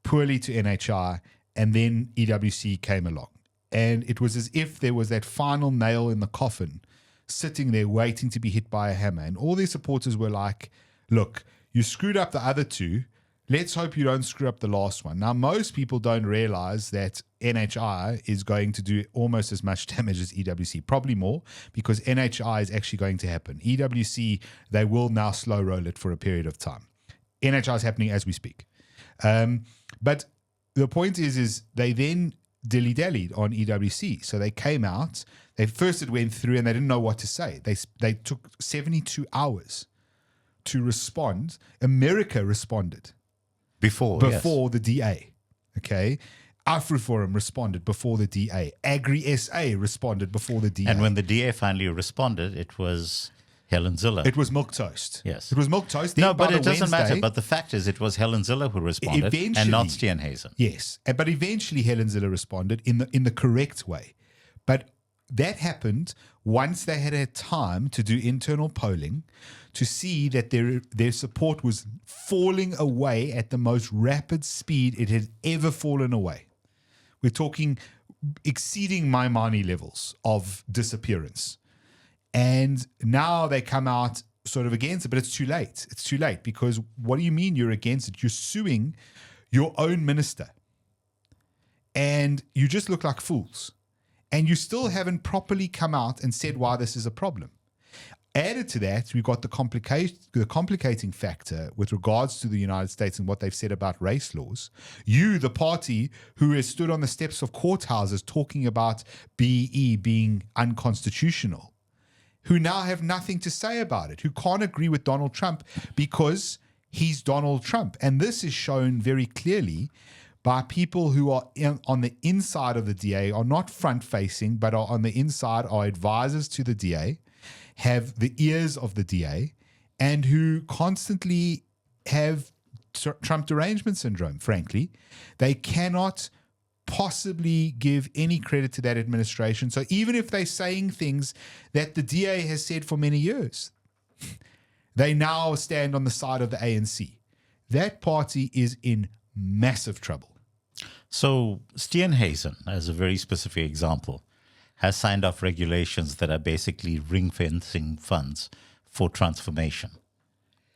A: poorly to NHI, and then EWC came along. And it was as if there was that final nail in the coffin sitting there waiting to be hit by a hammer. And all their supporters were like, look, you screwed up the other two. Let's hope you don't screw up the last one. Now, most people don't realize that NHI is going to do almost as much damage as EWC, probably more, because NHI is actually going to happen. EWC, they will now slow roll it for a period of time. NHI is happening as we speak. But the point is they then dilly-dallied on EWC. So they came out. It went through and they didn't know what to say. They took 72 hours to respond. America responded. Before the DA. Okay. AfriForum responded before the DA. Agri-SA responded before the DA.
B: And when the DA finally responded, it was Helen Ziller.
A: It was milk toast.
B: Yes.
A: It was milk toast.
B: No, but it doesn't matter. But the fact is, it was Helen Ziller who responded and not Steenhuisen.
A: Yes. But eventually Helen Ziller responded in the correct way. But that happened once they had time to do internal polling to see that their support was falling away at the most rapid speed it had ever fallen away. We're talking exceeding Maimani levels of disappearance. And now they come out sort of against it, but it's too late. It's too late because what do you mean you're against it? You're suing your own minister. And you just look like fools. And you still haven't properly come out and said why this is a problem. Added to that, we've got the complicating factor with regards to the United States and what they've said about race laws. You, the party who has stood on the steps of courthouses talking about BE being unconstitutional, who now have nothing to say about it, who can't agree with Donald Trump because he's Donald Trump. And this is shown very clearly by people who are on the inside of the DA, are not front-facing, but are on the inside, are advisors to the DA, have the ears of the DA, and who constantly have Trump derangement syndrome, frankly. They cannot possibly give any credit to that administration. So even if they're saying things that the DA has said for many years, they now stand on the side of the ANC. That party is in massive trouble.
B: So Steenhuisen, as a very specific example, has signed off regulations that are basically ring-fencing funds for transformation,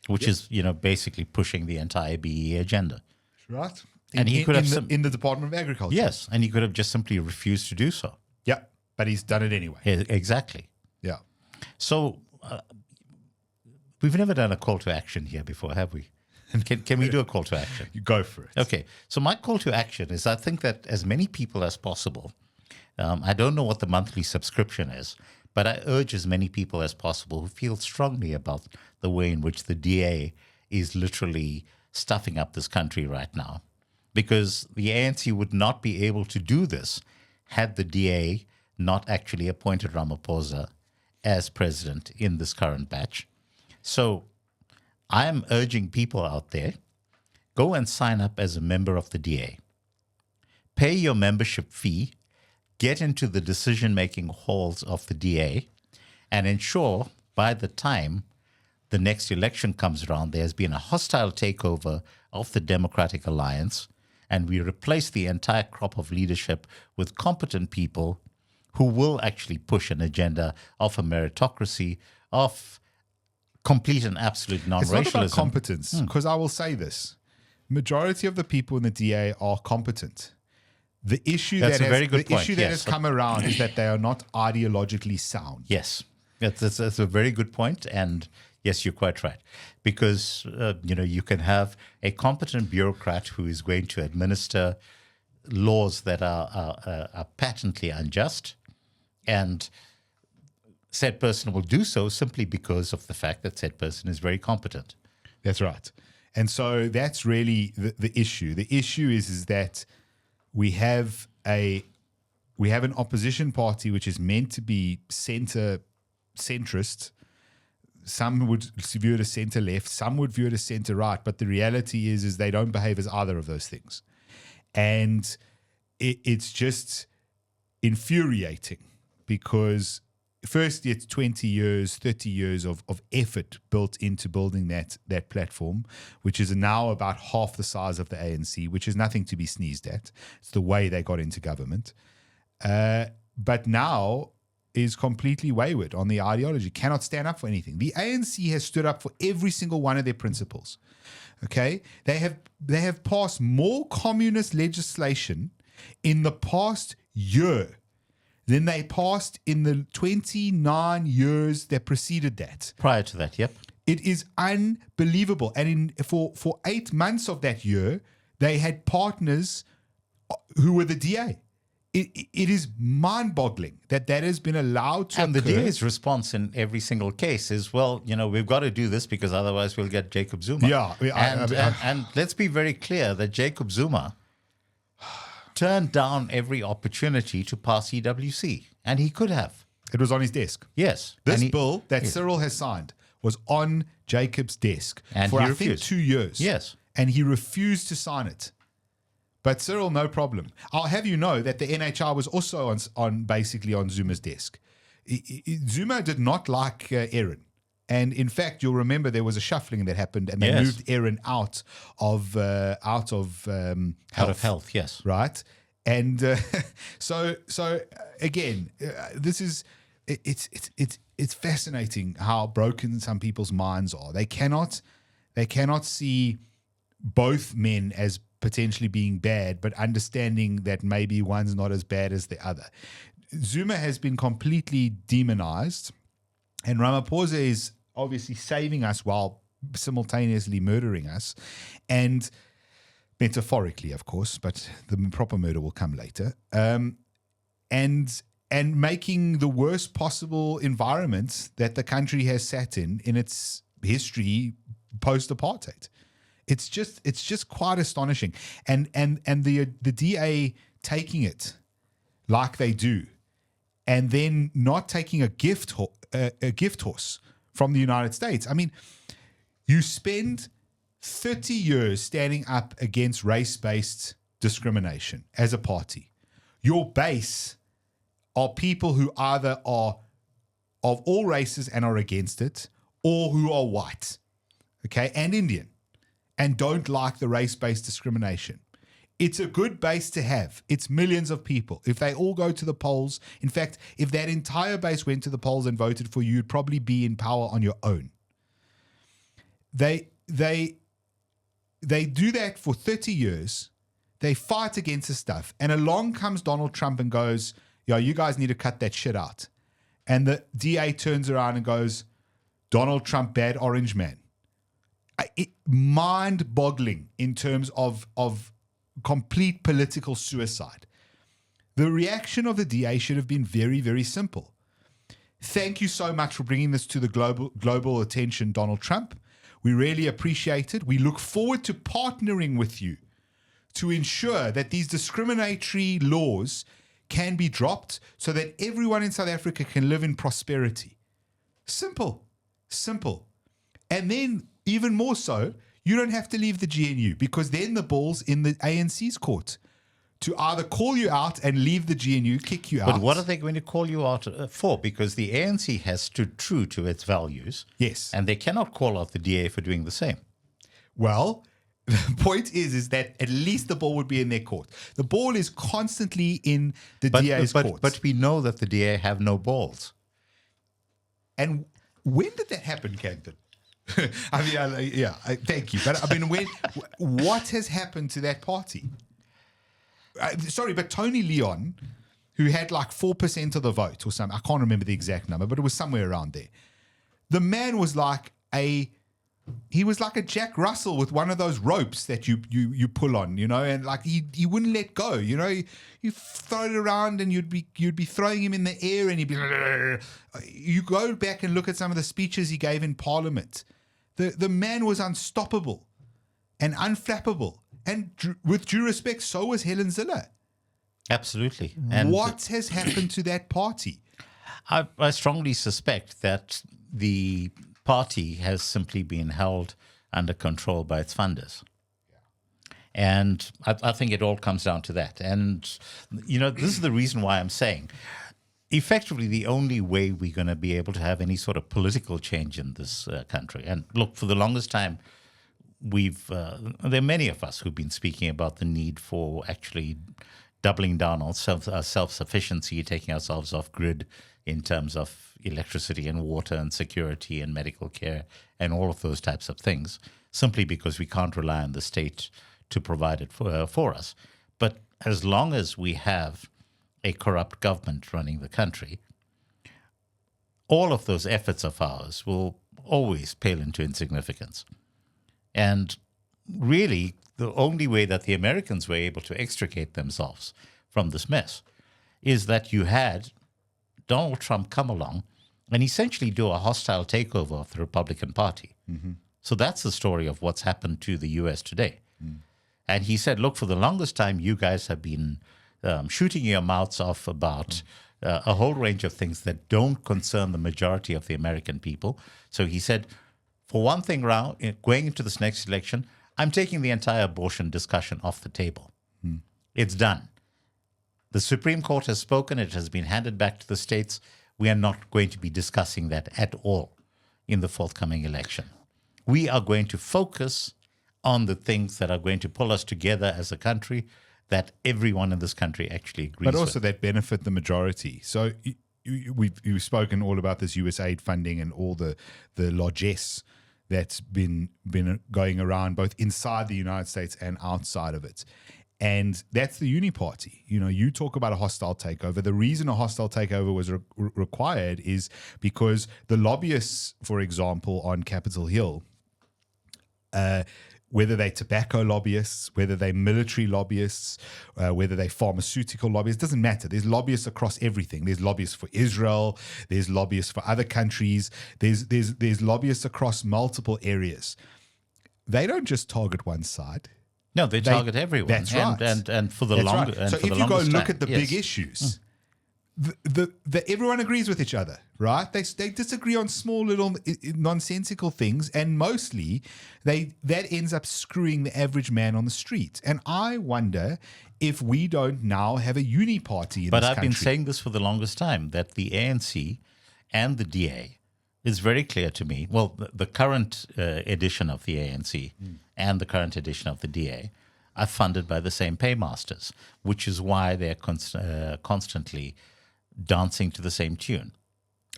B: which is, basically pushing the entire BE agenda.
A: Right.
B: And he could have
A: in the Department of Agriculture.
B: Yes, and he could have just simply refused to do so.
A: Yeah, but he's done it anyway.
B: Exactly.
A: Yeah.
B: So we've never done a call to action here before, have we? Can we do a call to action?
A: You go for it.
B: Okay. So my call to action is I think that as many people as possible, I don't know what the monthly subscription is, but I urge as many people as possible who feel strongly about the way in which the DA is literally stuffing up this country right now. because the ANC would not be able to do this had the DA not actually appointed Ramaphosa as president in this current batch. So I am urging people out there, go and sign up as a member of the DA. Pay your membership fee, get into the decision-making halls of the DA, and ensure by the time the next election comes around, there has been a hostile takeover of the Democratic Alliance, and we replace the entire crop of leadership with competent people who will actually push an agenda of a meritocracy, of complete and absolute non-racialism.
A: It's not about competence, because I will say this. Majority of the people in the DA are competent. The issue that has come around is that they are not ideologically sound.
B: Yes, that's a very good point, and yes, you're quite right. Because you can have a competent bureaucrat who is going to administer laws that are patently unjust, and said person will do so simply because of the fact that said person is very competent.
A: That's right. And so that's really the issue. The issue is that we have an opposition party which is meant to be centrist. Some would view it as center left, some would view it as center right, but the reality is they don't behave as either of those things. And it's just infuriating because firstly, it's 20 years, 30 years of effort built into building that platform, which is now about half the size of the ANC, which is nothing to be sneezed at. It's the way they got into government. But now is completely wayward on the ideology, cannot stand up for anything. The ANC has stood up for every single one of their principles. Okay? They have passed more communist legislation in the past year than they passed in the 29 years that preceded that.
B: Prior to that, yep.
A: It is unbelievable. And for 8 months of that year, they had partners who were the DA. It is mind-boggling that has been allowed to
B: occur. And the
A: occur.
B: DA's response in every single case is, well, we've got to do this because otherwise we'll get Jacob Zuma.
A: Yeah.
B: And let's be very clear that Jacob Zuma turned down every opportunity to pass EWC, and he could have.
A: It was on his desk.
B: Yes.
A: This bill that Cyril has signed was on Jacob's desk for, I think, 2 years.
B: Yes.
A: And he refused to sign it. But Cyril, no problem. I'll have you know that the NHR was also basically on Zuma's desk. Zuma did not like Aaron. And in fact, you'll remember there was a shuffling that happened, and they moved Aaron out of
B: health. Yes,
A: right. And so again, this is it's fascinating how broken some people's minds are. They cannot see both men as potentially being bad, but understanding that maybe one's not as bad as the other. Zuma has been completely demonized, and Ramaphosa is obviously saving us while simultaneously murdering us, and metaphorically, of course, but the proper murder will come later, and making the worst possible environment that the country has sat in its history post-apartheid. It's just quite astonishing, and the DA taking it like they do, and then not taking a gift horse from the United States. I mean, you spend 30 years standing up against race-based discrimination as a party. Your base are people who either are of all races and are against it, or who are white, okay, and Indian, and don't like the race-based discrimination. It's a good base to have. It's millions of people. If they all go to the polls, in fact, if that entire base went to the polls and voted for you, you'd probably be in power on your own. They do that for 30 years. They fight against this stuff. And along comes Donald Trump and goes, yo, you guys need to cut that shit out. And the DA turns around and goes, Donald Trump, bad orange man. Mind-boggling in terms of complete political suicide. The reaction of the DA should have been very, very simple. Thank you so much for bringing this to the global attention, Donald Trump. We really appreciate it. We look forward to partnering with you to ensure that these discriminatory laws can be dropped so that everyone in South Africa can live in prosperity. Simple. And then, even more so, you don't have to leave the GNU, because then the ball's in the ANC's court to either call you out and leave the GNU, kick you out.
B: But what are they going to call you out for? Because the ANC has stood true to its values.
A: Yes.
B: And they cannot call out the DA for doing the same.
A: Well, the point is that at least the ball would be in their court. The ball is constantly in the DA's court.
B: But we know that the DA have no balls.
A: And when did that happen, Kanthan? I mean, thank you. But I mean, what has happened to that party? Sorry, but Tony Leon, who had like 4% of the vote or something, I can't remember the exact number, but it was somewhere around there. The man was like a Jack Russell with one of those ropes that you pull on, and like he wouldn't let go, you throw it around and you'd be throwing him in the air and he'd be. You go back and look at some of the speeches he gave in Parliament. The man was unstoppable and unflappable. And with due respect, so was Helen Zille.
B: Absolutely. And
A: what has happened to that party?
B: I strongly suspect that the party has simply been held under control by its funders. And I think it all comes down to that. And, this is the reason why I'm saying, effectively, the only way we're going to be able to have any sort of political change in this country. And look, for the longest time, there are many of us who've been speaking about the need for actually doubling down on self-sufficiency, taking ourselves off grid in terms of electricity and water and security and medical care and all of those types of things, simply because we can't rely on the state to provide it for us. But as long as we have a corrupt government running the country, all of those efforts of ours will always pale into insignificance. And really, the only way that the Americans were able to extricate themselves from this mess is that you had Donald Trump come along and essentially do a hostile takeover of the Republican Party. Mm-hmm. So that's the story of what's happened to the U.S. today. Mm. And he said, look, for the longest time, you guys have been shooting your mouths off about a whole range of things that don't concern the majority of the American people. So he said, for one thing, going into this next election, I'm taking the entire abortion discussion off the table. Mm. It's done. The Supreme Court has spoken. It has been handed back to the states. We are not going to be discussing that at all in the forthcoming election. We are going to focus on the things that are going to pull us together as a country, that everyone in this country actually agrees with.
A: But also that benefit the majority. So we've spoken all about this US aid funding and all the largesse that's been going around both inside the United States and outside of it. And that's the Uniparty. You talk about a hostile takeover. The reason a hostile takeover was required is because the lobbyists, for example, on Capitol Hill, whether they're tobacco lobbyists, whether they're military lobbyists, whether they're pharmaceutical lobbyists, doesn't matter. There's lobbyists across everything. There's lobbyists for Israel. There's lobbyists for other countries. There's lobbyists across multiple areas. They don't just target one side.
B: No, they target everyone.
A: That's right.
B: And for the longer
A: right. So if you go look at the big issues, everyone agrees with each other, right? They disagree on small little nonsensical things, and mostly that ends up screwing the average man on the street. And I wonder if we don't now have a Uniparty in this country.
B: But I've been saying this for the longest time, that the ANC and the DA is very clear to me. Well, the current edition of the ANC and the current edition of the DA are funded by the same paymasters, which is why they're constantly dancing to the same tune.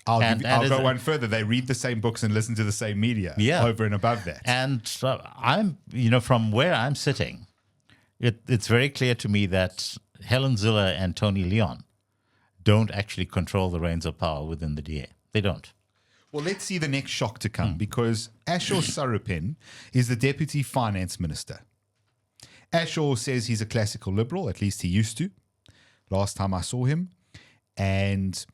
A: I'll go one further. They read the same books and listen to the same media over and above that.
B: And I'm, from where I'm sitting, it's very clear to me that Helen Zille and Tony Leon don't actually control the reins of power within the DA. They don't.
A: Well, let's see the next shock to come, because Ashur Sarupin is the Deputy Finance Minister. Ashur says he's a classical liberal, at least he used to, last time I saw him. And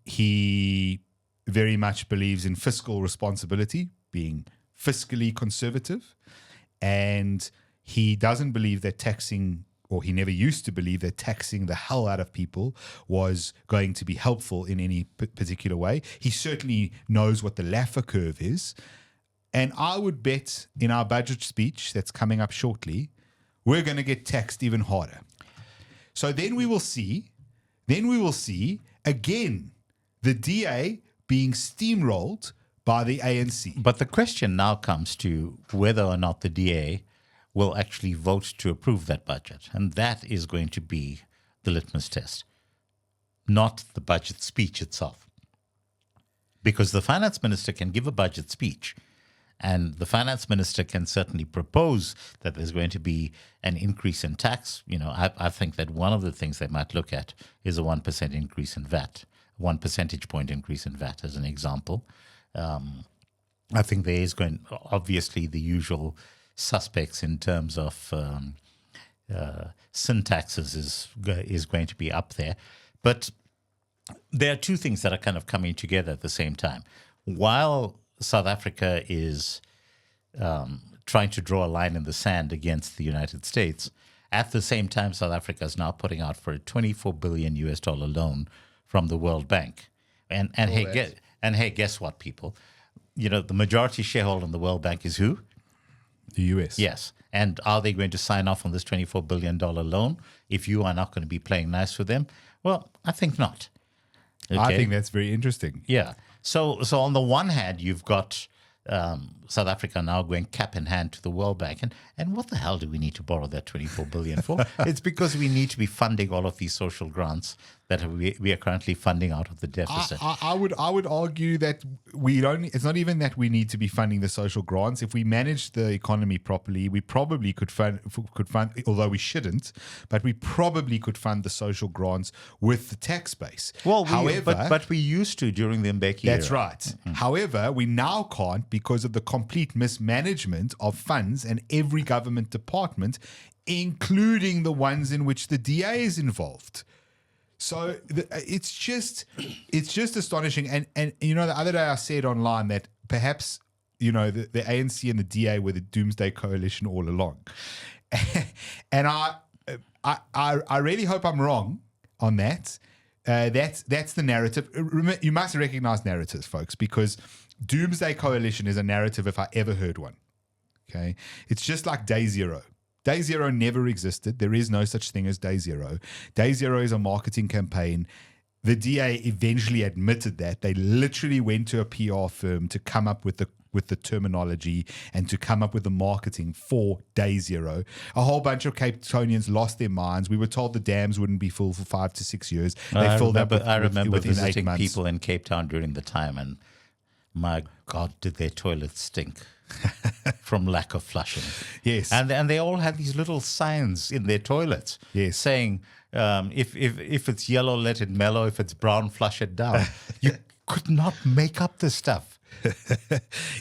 A: he very much believes in fiscal responsibility, being fiscally conservative. And He doesn't believe that taxing, or he never used to believe that taxing the hell out of people was going to be helpful in any particular way. He certainly knows what the Laffer curve is. And I would bet in our budget speech that's coming up shortly, we're going to get taxed even harder. So then we will see again the DA being steamrolled by the ANC.
B: But the question now comes to whether or not the DA will actually vote to approve that budget. And that is going to be the litmus test, not the budget speech itself. Because the finance minister can give a budget speech, and the finance minister can certainly propose that there's going to be an increase in tax. You know, I think that one of the things they might look at is a 1% increase in VAT, 1 percentage point increase in VAT as an example. I think there is obviously the usual suspects in terms of sin taxes is going to be up there. But there are two things that are kind of coming together at the same time. While South Africa is trying to draw a line in the sand against the United States, at the same time, South Africa is now putting out for a $24 billion loan from the World Bank. And hey, guess what, people? You know, the majority shareholder in the World Bank is who?
A: The US.
B: Yes. And are they going to sign off on this $24 billion loan if you are not going to be playing nice with them? Well, I think not. Okay?
A: I think that's very interesting.
B: Yeah. So on the one hand, you've got South Africa now going cap in hand to the World Bank. And what the hell do we need to borrow that $24 billion for? It's because we need to be funding all of these social grants that we are currently funding out of the deficit.
A: I would argue that we don't. It's not even that we need to be funding the social grants. If we manage the economy properly, we probably could fund. Although we shouldn't, but we probably could fund the social grants with the tax base.
B: Well, but we used to during the Mbeki era.
A: That's right. Mm-hmm. However, we now can't because of the complete mismanagement of funds and every government department, including the ones in which the DA is involved. So it's just astonishing. And you know, the other day I said online that perhaps, you know, the ANC and the DA were the doomsday coalition all along. And I really hope I'm wrong on that. That's the narrative. You must recognize narratives, folks, because doomsday coalition is a narrative if I ever heard one. Okay, it's just like Day Zero. Day Zero never existed. There is no such thing as Day Zero. Day Zero is a marketing campaign. The DA eventually admitted that. They literally went to a PR firm to come up with the terminology and to come up with the marketing for Day Zero. A whole bunch of Cape Townians lost their minds. We were told the dams wouldn't be full for 5 to 6 years.
B: I remember visiting people in Cape Town during the time, and my God, did their toilets stink. From lack of flushing.
A: Yes.
B: And they all had these little signs in their toilets saying, if it's yellow, let it mellow. If it's brown, flush it down. You could not make up this stuff.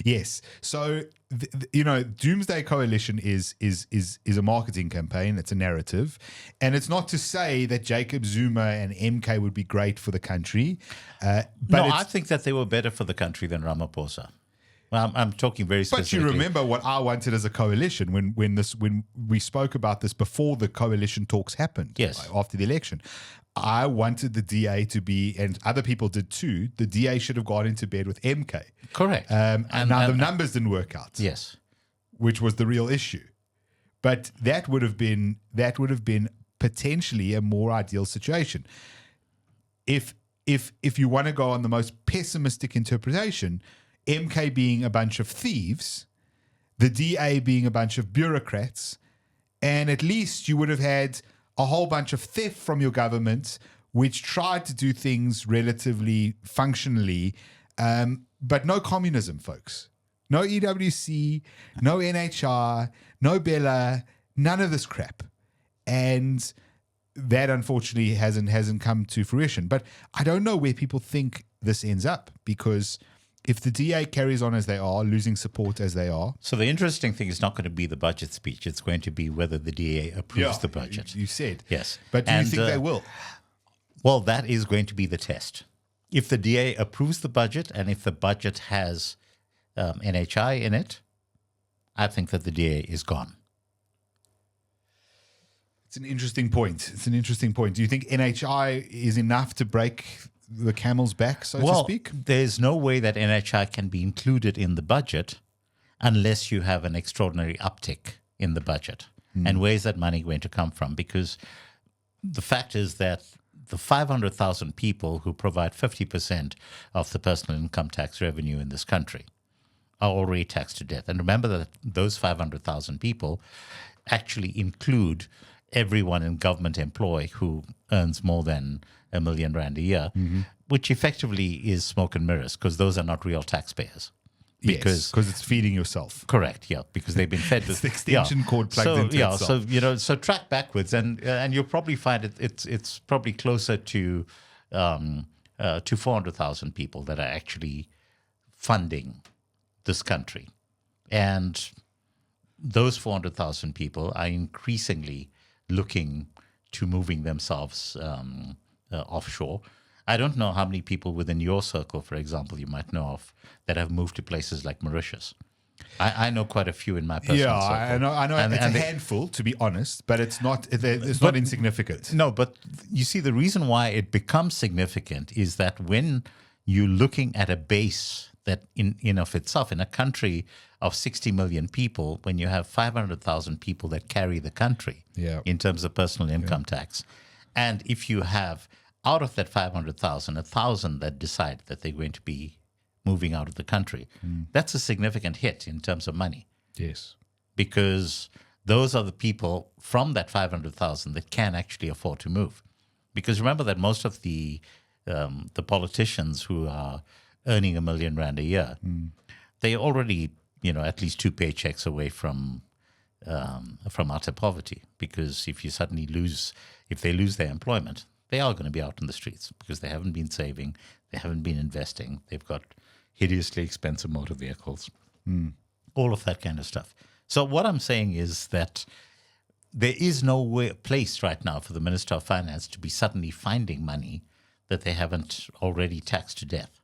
A: Yes. So, you know, Doomsday Coalition is a marketing campaign. It's a narrative. And it's not to say that Jacob Zuma and MK would be great for the country. But
B: I think that they were better for the country than Ramaphosa. I'm talking very specifically.
A: But you remember what I wanted as a coalition when we spoke about this before the coalition talks happened.
B: Yes.
A: After the election. I wanted the DA to be, and other people did too, the DA should have gone into bed with MK.
B: Correct.
A: And the numbers didn't work out.
B: Yes.
A: Which was the real issue. But that would have been potentially a more ideal situation. If you want to go on the most pessimistic interpretation, MK being a bunch of thieves, the DA being a bunch of bureaucrats, and at least you would have had a whole bunch of theft from your government, which tried to do things relatively functionally, but no communism, folks. No EWC, no NHR, no Bella, none of this crap. And that, unfortunately, hasn't come to fruition. But I don't know where people think this ends up, because if the DA carries on as they are, losing support as they are.
B: So the interesting thing is not going to be the budget speech. It's going to be whether the DA approves the budget.
A: You said.
B: Yes.
A: But do you think they will?
B: Well, that is going to be the test. If the DA approves the budget and if the budget has NHI in it, I think that the DA is gone.
A: It's an interesting point. Do you think NHI is enough to break the camel's back, so to speak?
B: There's no way that NHI can be included in the budget unless you have an extraordinary uptick in the budget. And where is that money going to come from? Because the fact is that the 500,000 people who provide 50% of the personal income tax revenue in this country are already taxed to death. And remember that those 500,000 people actually include everyone in government employ who earns more than R1 million a year, which effectively is smoke and mirrors because those are not real taxpayers.
A: Because it's feeding yourself.
B: Correct, yeah, because they've been fed
A: It's the extension cord plugged into itself.
B: So track backwards, and you'll probably find it's probably closer to 400,000 people that are actually funding this country, and those 400,000 people are increasingly looking to moving themselves offshore. I don't know how many people within your circle, for example, you might know of that have moved to places like Mauritius. I know quite a few in my personal circle.
A: I know. It's a handful, to be honest, but it's not insignificant.
B: No, but you see, the reason why it becomes significant is that when you're looking at a base that in of itself, in a country of 60 million people, when you have 500,000 people that carry the country in terms of personal income tax, and if you have out of that 500,000, 1,000 that decide that they're going to be moving out of the country, that's a significant hit in terms of money.
A: Yes.
B: Because those are the people from that 500,000 that can actually afford to move. Because remember that most of the politicians who are earning R1 million a year, they're already, at least 2 paychecks away from utter poverty. Because if they lose their employment, they are going to be out in the streets because they haven't been saving, they haven't been investing, they've got hideously expensive motor vehicles, all of that kind of stuff. So what I'm saying is that there is no place right now for the Minister of Finance to be suddenly finding money that they haven't already taxed to death.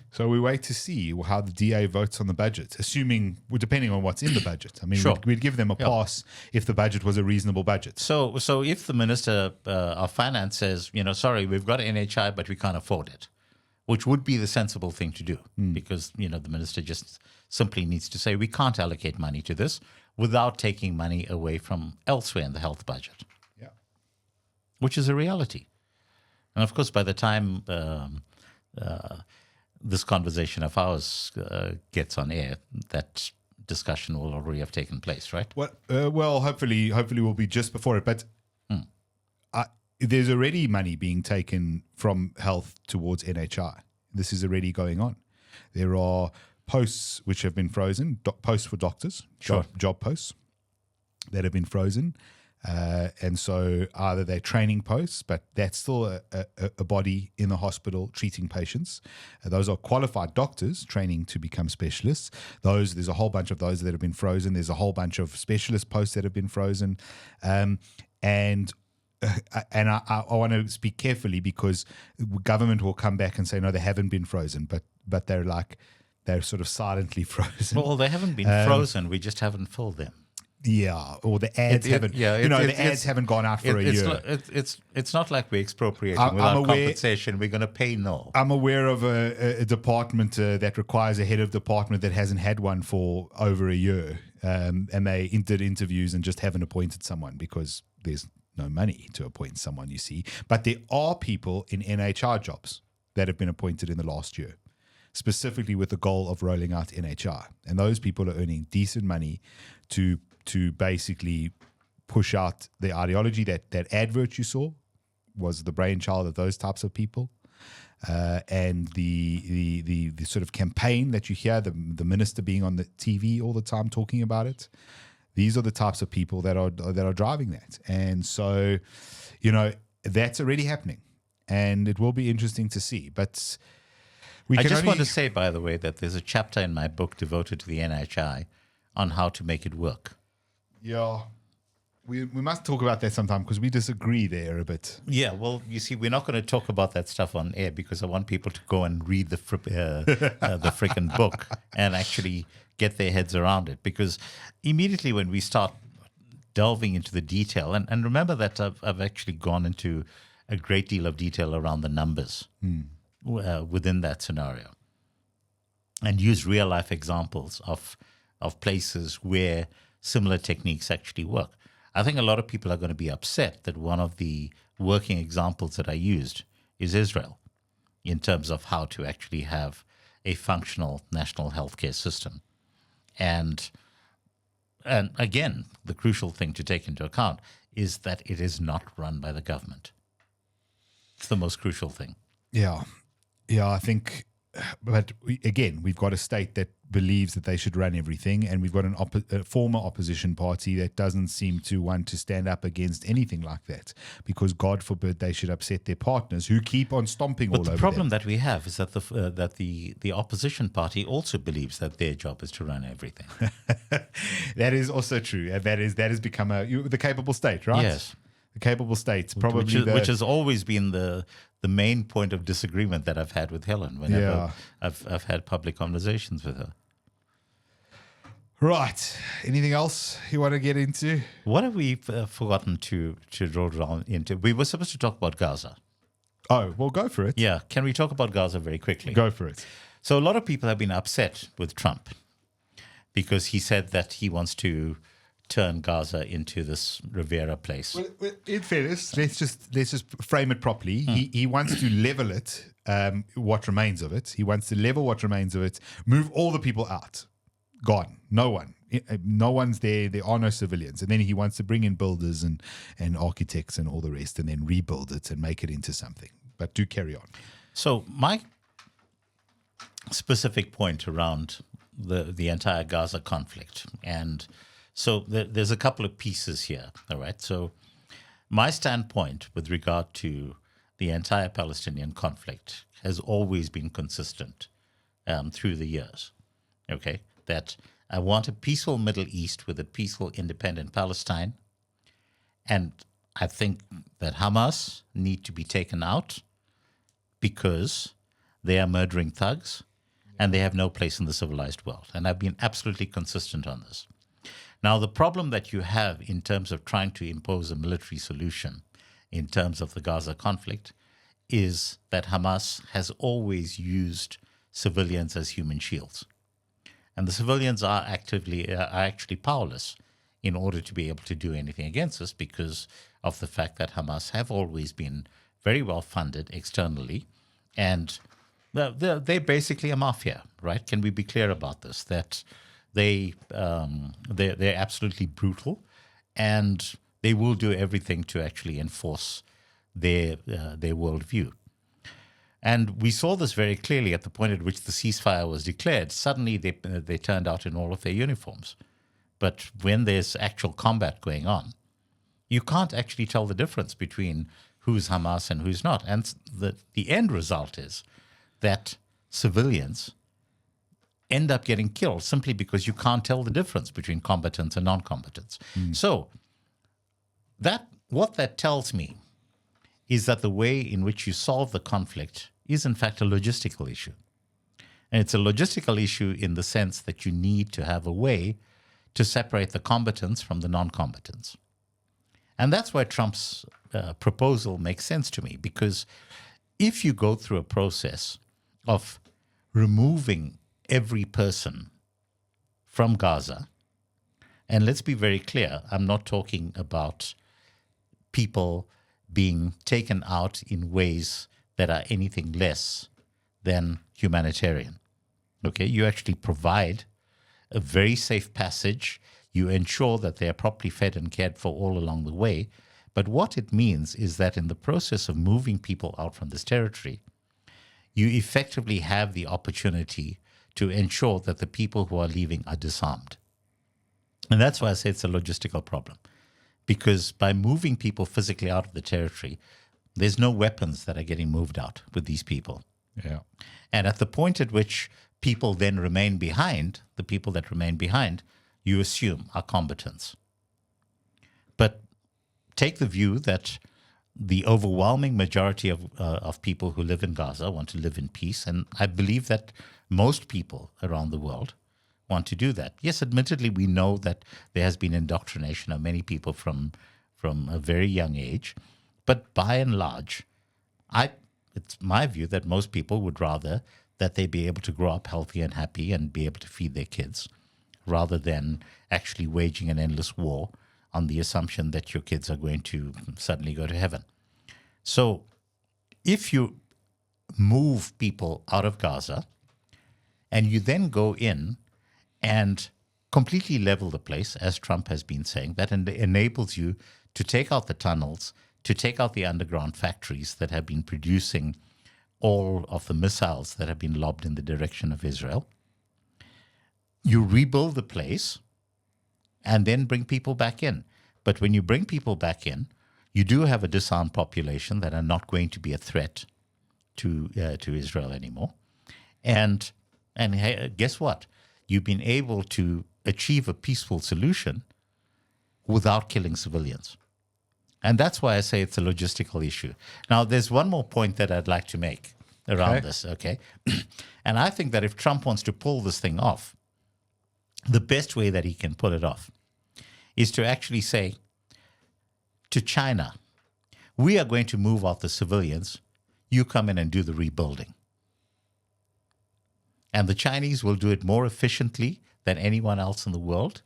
A: So we wait to see how the DA votes on the budget, depending on what's in the budget. I mean, we'd give them a pass if the budget was a reasonable budget.
B: So if the Minister of Finance says, sorry, we've got NHI, but we can't afford it, which would be the sensible thing to do because, the Minister just simply needs to say, we can't allocate money to this without taking money away from elsewhere in the health budget, which is a reality. And of course, by the time this conversation of ours gets on air, that discussion will already have taken place, right?
A: Well, hopefully we'll be just before it. But there's already money being taken from health towards NHI. This is already going on. There are posts which have been frozen, posts for doctors, job posts that have been frozen. And so either they're training posts, but that's still a body in the hospital treating patients. Those are qualified doctors training to become specialists. There's a whole bunch of those that have been frozen. There's a whole bunch of specialist posts that have been frozen. And I want to speak carefully because government will come back and say, no, they haven't been frozen, but they're sort of silently frozen.
B: Well, they haven't been frozen. We just haven't filled them.
A: Yeah, or the ads haven't. The ads haven't gone out for a year.
B: It's not like we're expropriating without compensation. We're going to pay no.
A: I'm aware of a department that requires a head of department that hasn't had one for over a year, and they did interviews and just haven't appointed someone because there's no money to appoint someone. You see, but there are people in NHI jobs that have been appointed in the last year, specifically with the goal of rolling out NHI, and those people are earning decent money to basically push out the ideology. That advert you saw was the brainchild of those types of people, and the sort of campaign that you hear the minister being on the TV all the time talking about it. These are the types of people that are driving that, and so that's already happening, and it will be interesting to see. But
B: I just want to say, by the way, that there's a chapter in my book devoted to the NHI on how to make it work.
A: Yeah, we must talk about that sometime because we disagree there a bit.
B: Yeah, well, you see, we're not going to talk about that stuff on air because I want people to go and read the freaking book and actually get their heads around it. Because immediately when we start delving into the detail, and remember that I've actually gone into a great deal of detail around the numbers within that scenario, and use real life examples of places where similar techniques actually work. I think a lot of people are going to be upset that one of the working examples that I used is Israel in terms of how to actually have a functional national healthcare system. And again, the crucial thing to take into account is that it is not run by the government. It's the most crucial thing.
A: Yeah, I think, but we've got a state that believes that they should run everything, and we've got a former opposition party that doesn't seem to want to stand up against anything like that, because God forbid they should upset their partners who keep on stomping all over them.
B: But the problem that we have is that the opposition party also believes that their job is to run everything.
A: That is also true. That has become the capable state, right?
B: Yes.
A: The capable state, probably
B: which has always been the main point of disagreement that I've had with Helen whenever I've had public conversations with her.
A: Right. Anything else you want to get into?
B: What have we forgotten to draw down into? We were supposed to talk about Gaza.
A: Oh, well, go for it.
B: Yeah. Can we talk about Gaza very quickly?
A: Go for it.
B: So a lot of people have been upset with Trump because he said that he wants to turn Gaza into this Rivera place.
A: Well, in fairness, let's just frame it properly. He wants to level it, what remains of it. He wants to level what remains of it, move all the people out. Gone. No one. No one's there. There are no civilians. And then he wants to bring in builders and architects and all the rest, and then rebuild it and make it into something. But do carry on.
B: So my specific point around the entire Gaza conflict, and so there's a couple of pieces here. All right. So my standpoint with regard to the entire Palestinian conflict has always been consistent through the years. Okay. That I want a peaceful Middle East with a peaceful, independent Palestine. And I think that Hamas need to be taken out because they are murdering thugs and they have no place in the civilized world. And I've been absolutely consistent on this. Now, the problem that you have in terms of trying to impose a military solution in terms of the Gaza conflict is that Hamas has always used civilians as human shields. And the civilians are actually powerless in order to be able to do anything against us because of the fact that Hamas have always been very well funded externally, and they're basically a mafia, right? Can we be clear about this? That they're absolutely brutal, and they will do everything to actually enforce their worldview. And we saw this very clearly at the point at which the ceasefire was declared. Suddenly, they turned out in all of their uniforms. But when there's actual combat going on, you can't actually tell the difference between who's Hamas and who's not. And the end result is that civilians end up getting killed simply because you can't tell the difference between combatants and non-combatants. So what that tells me is that the way in which you solve the conflict is in fact a logistical issue. And it's a logistical issue in the sense that you need to have a way to separate the combatants from the non-combatants. And that's why Trump's proposal makes sense to me, because if you go through a process of removing every person from Gaza, and let's be very clear, I'm not talking about people being taken out in ways that are anything less than humanitarian. Okay, you actually provide a very safe passage. You ensure that they are properly fed and cared for all along the way. But what it means is that in the process of moving people out from this territory, you effectively have the opportunity to ensure that the people who are leaving are disarmed. And that's why I say it's a logistical problem. Because by moving people physically out of the territory, there's no weapons that are getting moved out with these people.
A: Yeah.
B: And at the point at which people then remain behind, the people that remain behind, you assume are combatants. But take the view that the overwhelming majority of people who live in Gaza want to live in peace. And I believe that most people around the world want to do that. Yes, admittedly, we know that there has been indoctrination of many people from a very young age. But by and large, it's my view that most people would rather that they be able to grow up healthy and happy and be able to feed their kids rather than actually waging an endless war on the assumption that your kids are going to suddenly go to heaven. So if you move people out of Gaza and you then go in and completely level the place, as Trump has been saying, that enables you to take out the tunnels, to take out the underground factories that have been producing all of the missiles that have been lobbed in the direction of Israel. You rebuild the place and then bring people back in. But when you bring people back in, you do have a disarmed population that are not going to be a threat to Israel anymore. And hey, guess what? You've been able to achieve a peaceful solution without killing civilians. And that's why I say it's a logistical issue. Now, there's one more point that I'd like to make around this, okay? And I think that if Trump wants to pull this thing off, the best way that he can pull it off is to actually say to China, we are going to move out the civilians, you come in and do the rebuilding. And the Chinese will do it more efficiently than anyone else in the world,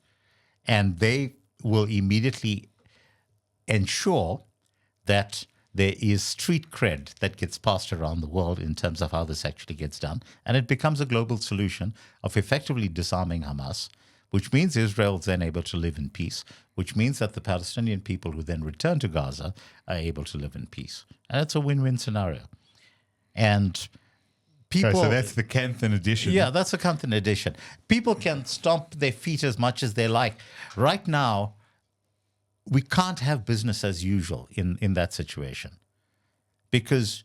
B: and they will immediately ensure that there is street cred that gets passed around the world in terms of how this actually gets done. And it becomes a global solution of effectively disarming Hamas, which means Israel is then able to live in peace, which means that the Palestinian people who then return to Gaza are able to live in peace. And it's a win-win scenario. And people...
A: So that's the Kanthan edition.
B: Yeah, that's the Kanthan edition. People can stomp their feet as much as they like. Right now, we can't have business as usual in that situation because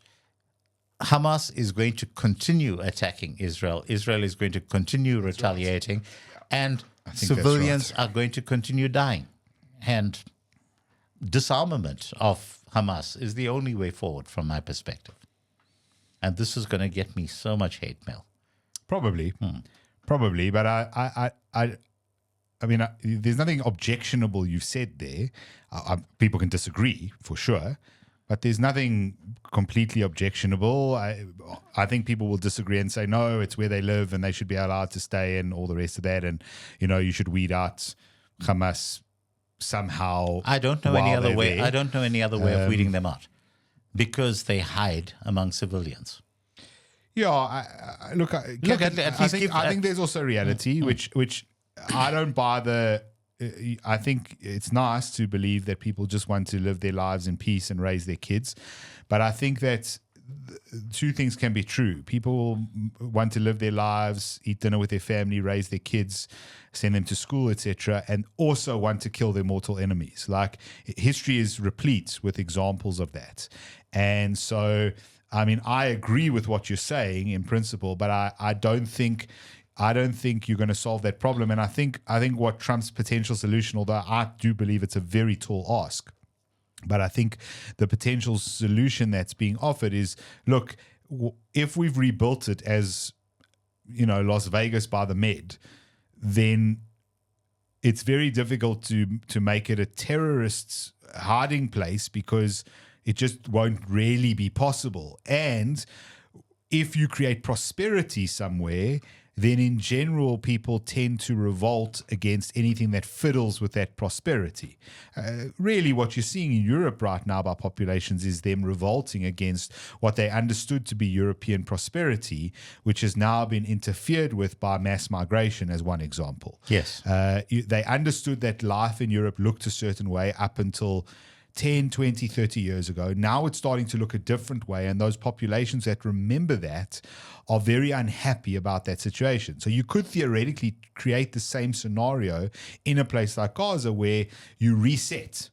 B: Hamas is going to continue attacking Israel. Israel is going to continue retaliating, and civilians are going to continue dying. And disarmament of Hamas is the only way forward from my perspective. And this is going to get me so much hate mail.
A: Probably. But I mean, there's nothing objectionable you've said there. People can disagree, for sure, but there's nothing completely objectionable. I think people will disagree and say, no, it's where they live and they should be allowed to stay and all the rest of that. And, you should weed out Hamas somehow.
B: I don't know any other way. I don't know any other way of weeding them out because they hide among civilians.
A: Yeah, I think there's also reality, which I don't buy I think it's nice to believe that people just want to live their lives in peace and raise their kids. But I think that two things can be true. People want to live their lives, eat dinner with their family, raise their kids, send them to school, etc., and also want to kill their mortal enemies. Like, history is replete with examples of that. And so, I mean, I agree with what you're saying in principle, but I don't think you're going to solve that problem. And I think what Trump's potential solution, although I do believe it's a very tall ask, but I think the potential solution that's being offered is, look, if we've rebuilt it as, Las Vegas by the Med, then it's very difficult to make it a terrorist's hiding place because it just won't really be possible. And if you create prosperity somewhere, then in general, people tend to revolt against anything that fiddles with that prosperity. Really, what you're seeing in Europe right now by populations is them revolting against what they understood to be European prosperity, which has now been interfered with by mass migration, as one example.
B: Yes.
A: They understood that life in Europe looked a certain way up until 10, 20, 30 years ago. Now it's starting to look a different way, and those populations that remember that are very unhappy about that situation. So you could theoretically create the same scenario in a place like Gaza where you reset,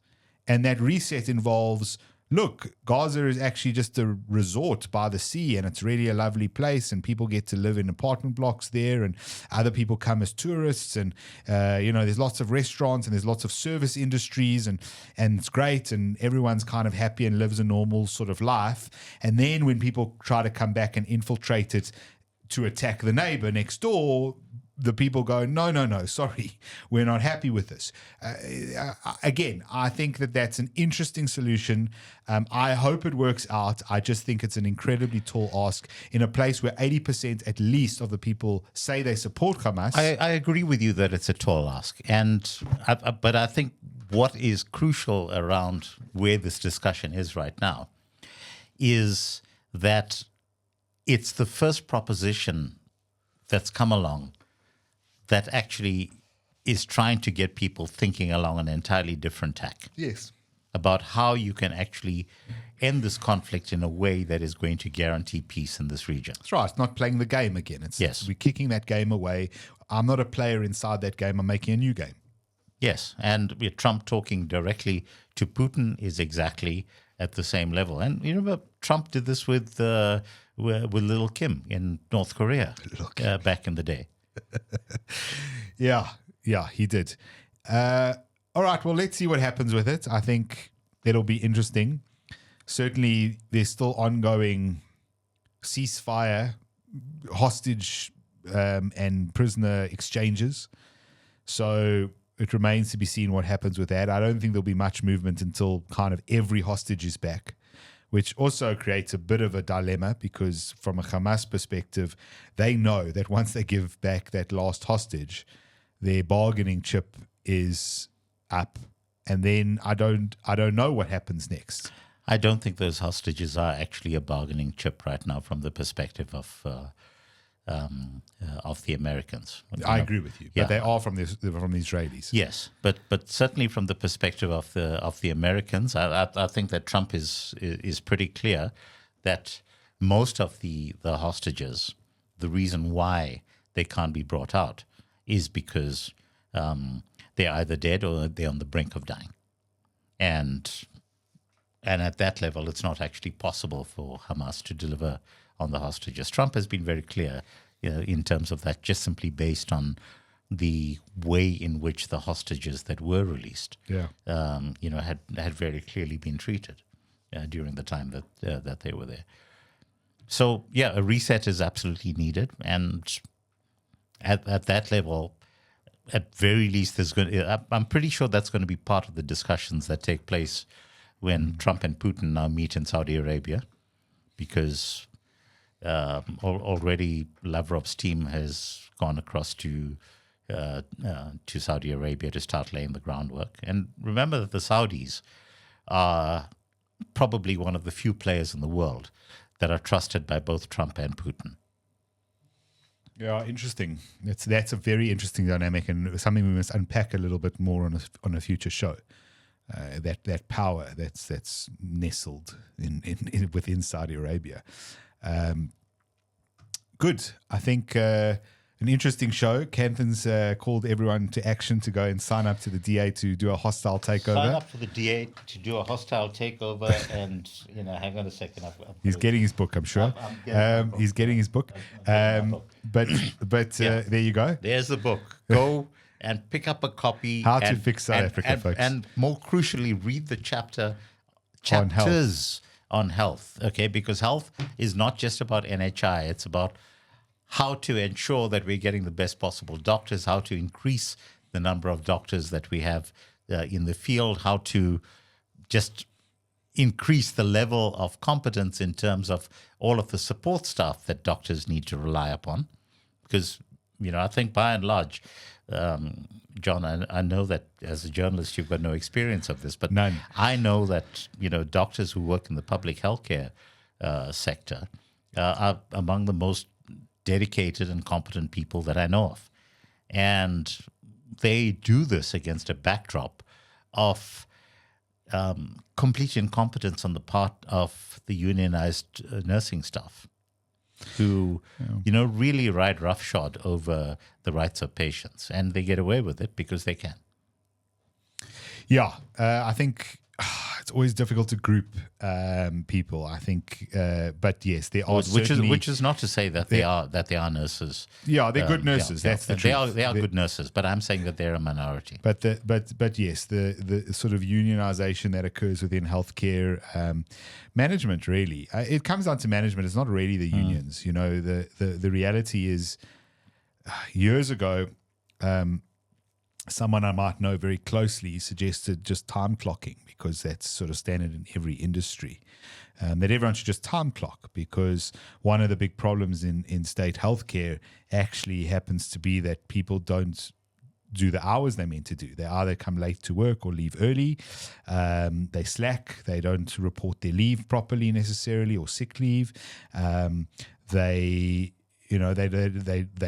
A: and that reset involves, look, Gaza is actually just a resort by the sea, and it's really a lovely place, and people get to live in apartment blocks there, and other people come as tourists, and there's lots of restaurants and there's lots of service industries, and it's great, and everyone's kind of happy and lives a normal sort of life. And then when people try to come back and infiltrate it to attack the neighbor next door, the people go, no, sorry, we're not happy with this. Again, I think that that's an interesting solution. I hope it works out. I just think it's an incredibly tall ask in a place where 80% at least of the people say they support Hamas.
B: I agree with you that it's a tall ask, but I think what is crucial around where this discussion is right now is that it's the first proposition that's come along that actually is trying to get people thinking along an entirely different tack.
A: Yes.
B: About how you can actually end this conflict in a way that is going to guarantee peace in this region.
A: That's right. It's not playing the game again. We're kicking that game away. I'm not a player inside that game. I'm making a new game.
B: Yes. And Trump talking directly to Putin is exactly at the same level. And you remember Trump did this with little Kim in North Korea back in the day.
A: Yeah, he did. All right, well, let's see what happens with it. I think it'll be interesting. Certainly, there's still ongoing ceasefire, hostage and prisoner exchanges. So it remains to be seen what happens with that. I don't think there'll be much movement until kind of every hostage is back, which also creates a bit of a dilemma because from a Hamas perspective, they know that once they give back that last hostage, their bargaining chip is up. And then I don't know what happens next.
B: I don't think those hostages are actually a bargaining chip right now from the perspective of the Americans.
A: I agree with you, but they are from the Israelis.
B: Yes, but certainly from the perspective of the Americans, I think that Trump is pretty clear that most of the hostages, the reason why they can't be brought out is because they're either dead or they're on the brink of dying, and at that level, it's not actually possible for Hamas to deliver on the hostages. Trump has been very clear in terms of that, just simply based on the way in which the hostages that were released, had very clearly been treated during the time that they were there. So, a reset is absolutely needed, and at that level, at very least, I'm pretty sure that's going to be part of the discussions that take place when Trump and Putin now meet in Saudi Arabia, because already Lavrov's team has gone across to Saudi Arabia to start laying the groundwork. And remember that the Saudis are probably one of the few players in the world that are trusted by both Trump and Putin.
A: Yeah, interesting. That's a very interesting dynamic and something we must unpack a little bit more on a future show. That power that's nestled in within Saudi Arabia. Good. I think an interesting show. Kanthan's called everyone to action to go and sign up to the DA to do a hostile takeover.
B: Sign up for the DA to do a hostile takeover, and hang on a second.
A: He's getting his book, I'm sure. He's getting his book. But there you go.
B: There's the book. Go and pick up a copy.
A: How to Fix South Africa, folks.
B: And more crucially, read the chapters on health. Okay, because health is not just about NHI. It's about how to ensure that we're getting the best possible doctors, how to increase the number of doctors that we have in the field, how to just increase the level of competence in terms of all of the support staff that doctors need to rely upon. Because, I think by and large, John, I know that as a journalist you've got no experience of this, but
A: none.
B: I know that, doctors who work in the public healthcare sector are among the most dedicated and competent people that I know of. And they do this against a backdrop of complete incompetence on the part of the unionized nursing staff who, really ride roughshod over the rights of patients. And they get away with it because they can.
A: Yeah, I think it's always difficult to group people. I think, but yes, there are
B: which is not to say that they are nurses.
A: Yeah, they're good nurses. That's the truth.
B: They are good nurses, but I'm saying that they're a minority.
A: But yes, the sort of unionization that occurs within healthcare management, really, it comes down to management. It's not really the unions. The reality is, years ago, someone I might know very closely suggested just time clocking, because that's sort of standard in every industry. That everyone should just time clock, because one of the big problems in state healthcare actually happens to be that people don't do the hours they're meant to do. They either come late to work or leave early. They slack. They don't report their leave properly necessarily, or sick leave. They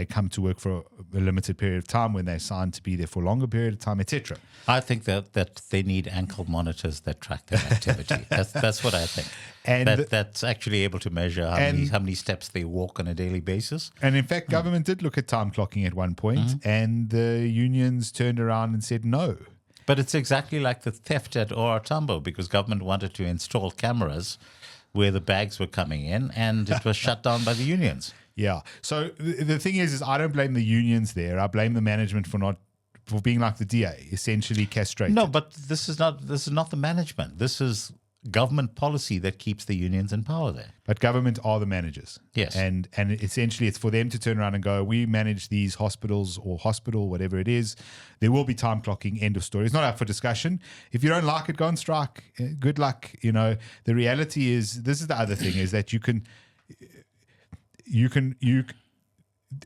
A: come to work for a limited period of time when they're assigned to be there for a longer period of time, etc.
B: I think that they need ankle monitors that track their activity. That's what I think. And that's actually able to measure how many steps they walk on a daily basis.
A: And in fact, government did look at time clocking at one point, and the unions turned around and said no.
B: But it's exactly like the theft at OR Tambo, because government wanted to install cameras where the bags were coming in, and it was shut down by the unions.
A: Yeah. So the thing is I don't blame the unions there. I blame the management for being like the DA, essentially castrated.
B: No, but this is not the management. This is government policy that keeps the unions in power there.
A: But government are the managers.
B: Yes.
A: And essentially it's for them to turn around and go, we manage these hospitals or hospital, whatever it is. There will be time clocking, end of story. It's not up for discussion. If you don't like it, go and strike. Good luck. The reality is, this is the other thing, is that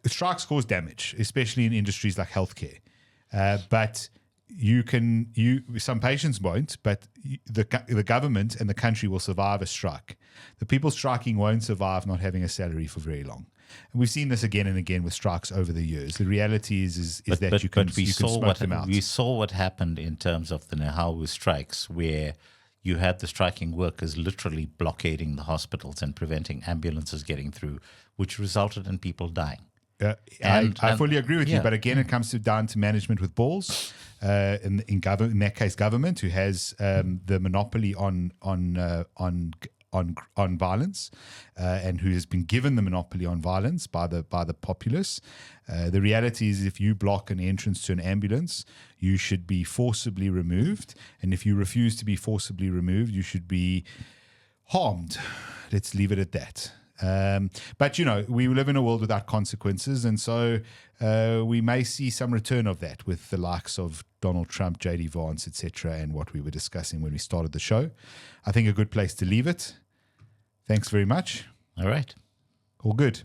A: strikes cause damage, especially in industries like healthcare. But some patients won't, but the government and the country will survive a strike. The people striking won't survive not having a salary for very long. And we've seen this again and again with strikes over the years. The reality is that you can smoke them out.
B: We saw what happened in terms of the Nauru strikes, where you had the striking workers literally blockading the hospitals and preventing ambulances getting through, which resulted in people dying.
A: I fully agree with you, but again, it comes down to management with balls. In that case, government, who has the monopoly on violence, and who has been given the monopoly on violence by the populace. The reality is, if you block an entrance to an ambulance, you should be forcibly removed, and if you refuse to be forcibly removed, you should be harmed. Let's leave it at that. But we live in a world without consequences, and so we may see some return of that with the likes of Donald Trump, JD Vance, etc., and what we were discussing when we started the show. I think a good place to leave it. Thanks very much.
B: All right.
A: All good.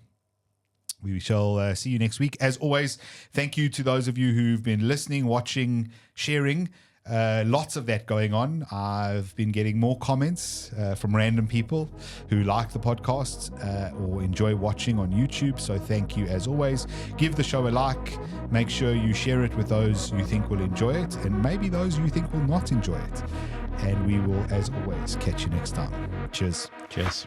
A: We shall see you next week. As always, thank you to those of you who've been listening, watching, sharing. Lots of that going on. I've been getting more comments from random people who like the podcast or enjoy watching on YouTube. So thank you as always. Give the show a like. Make sure you share it with those you think will enjoy it, and maybe those you think will not enjoy it. And we will, as always, catch you next time. Cheers.
B: Cheers.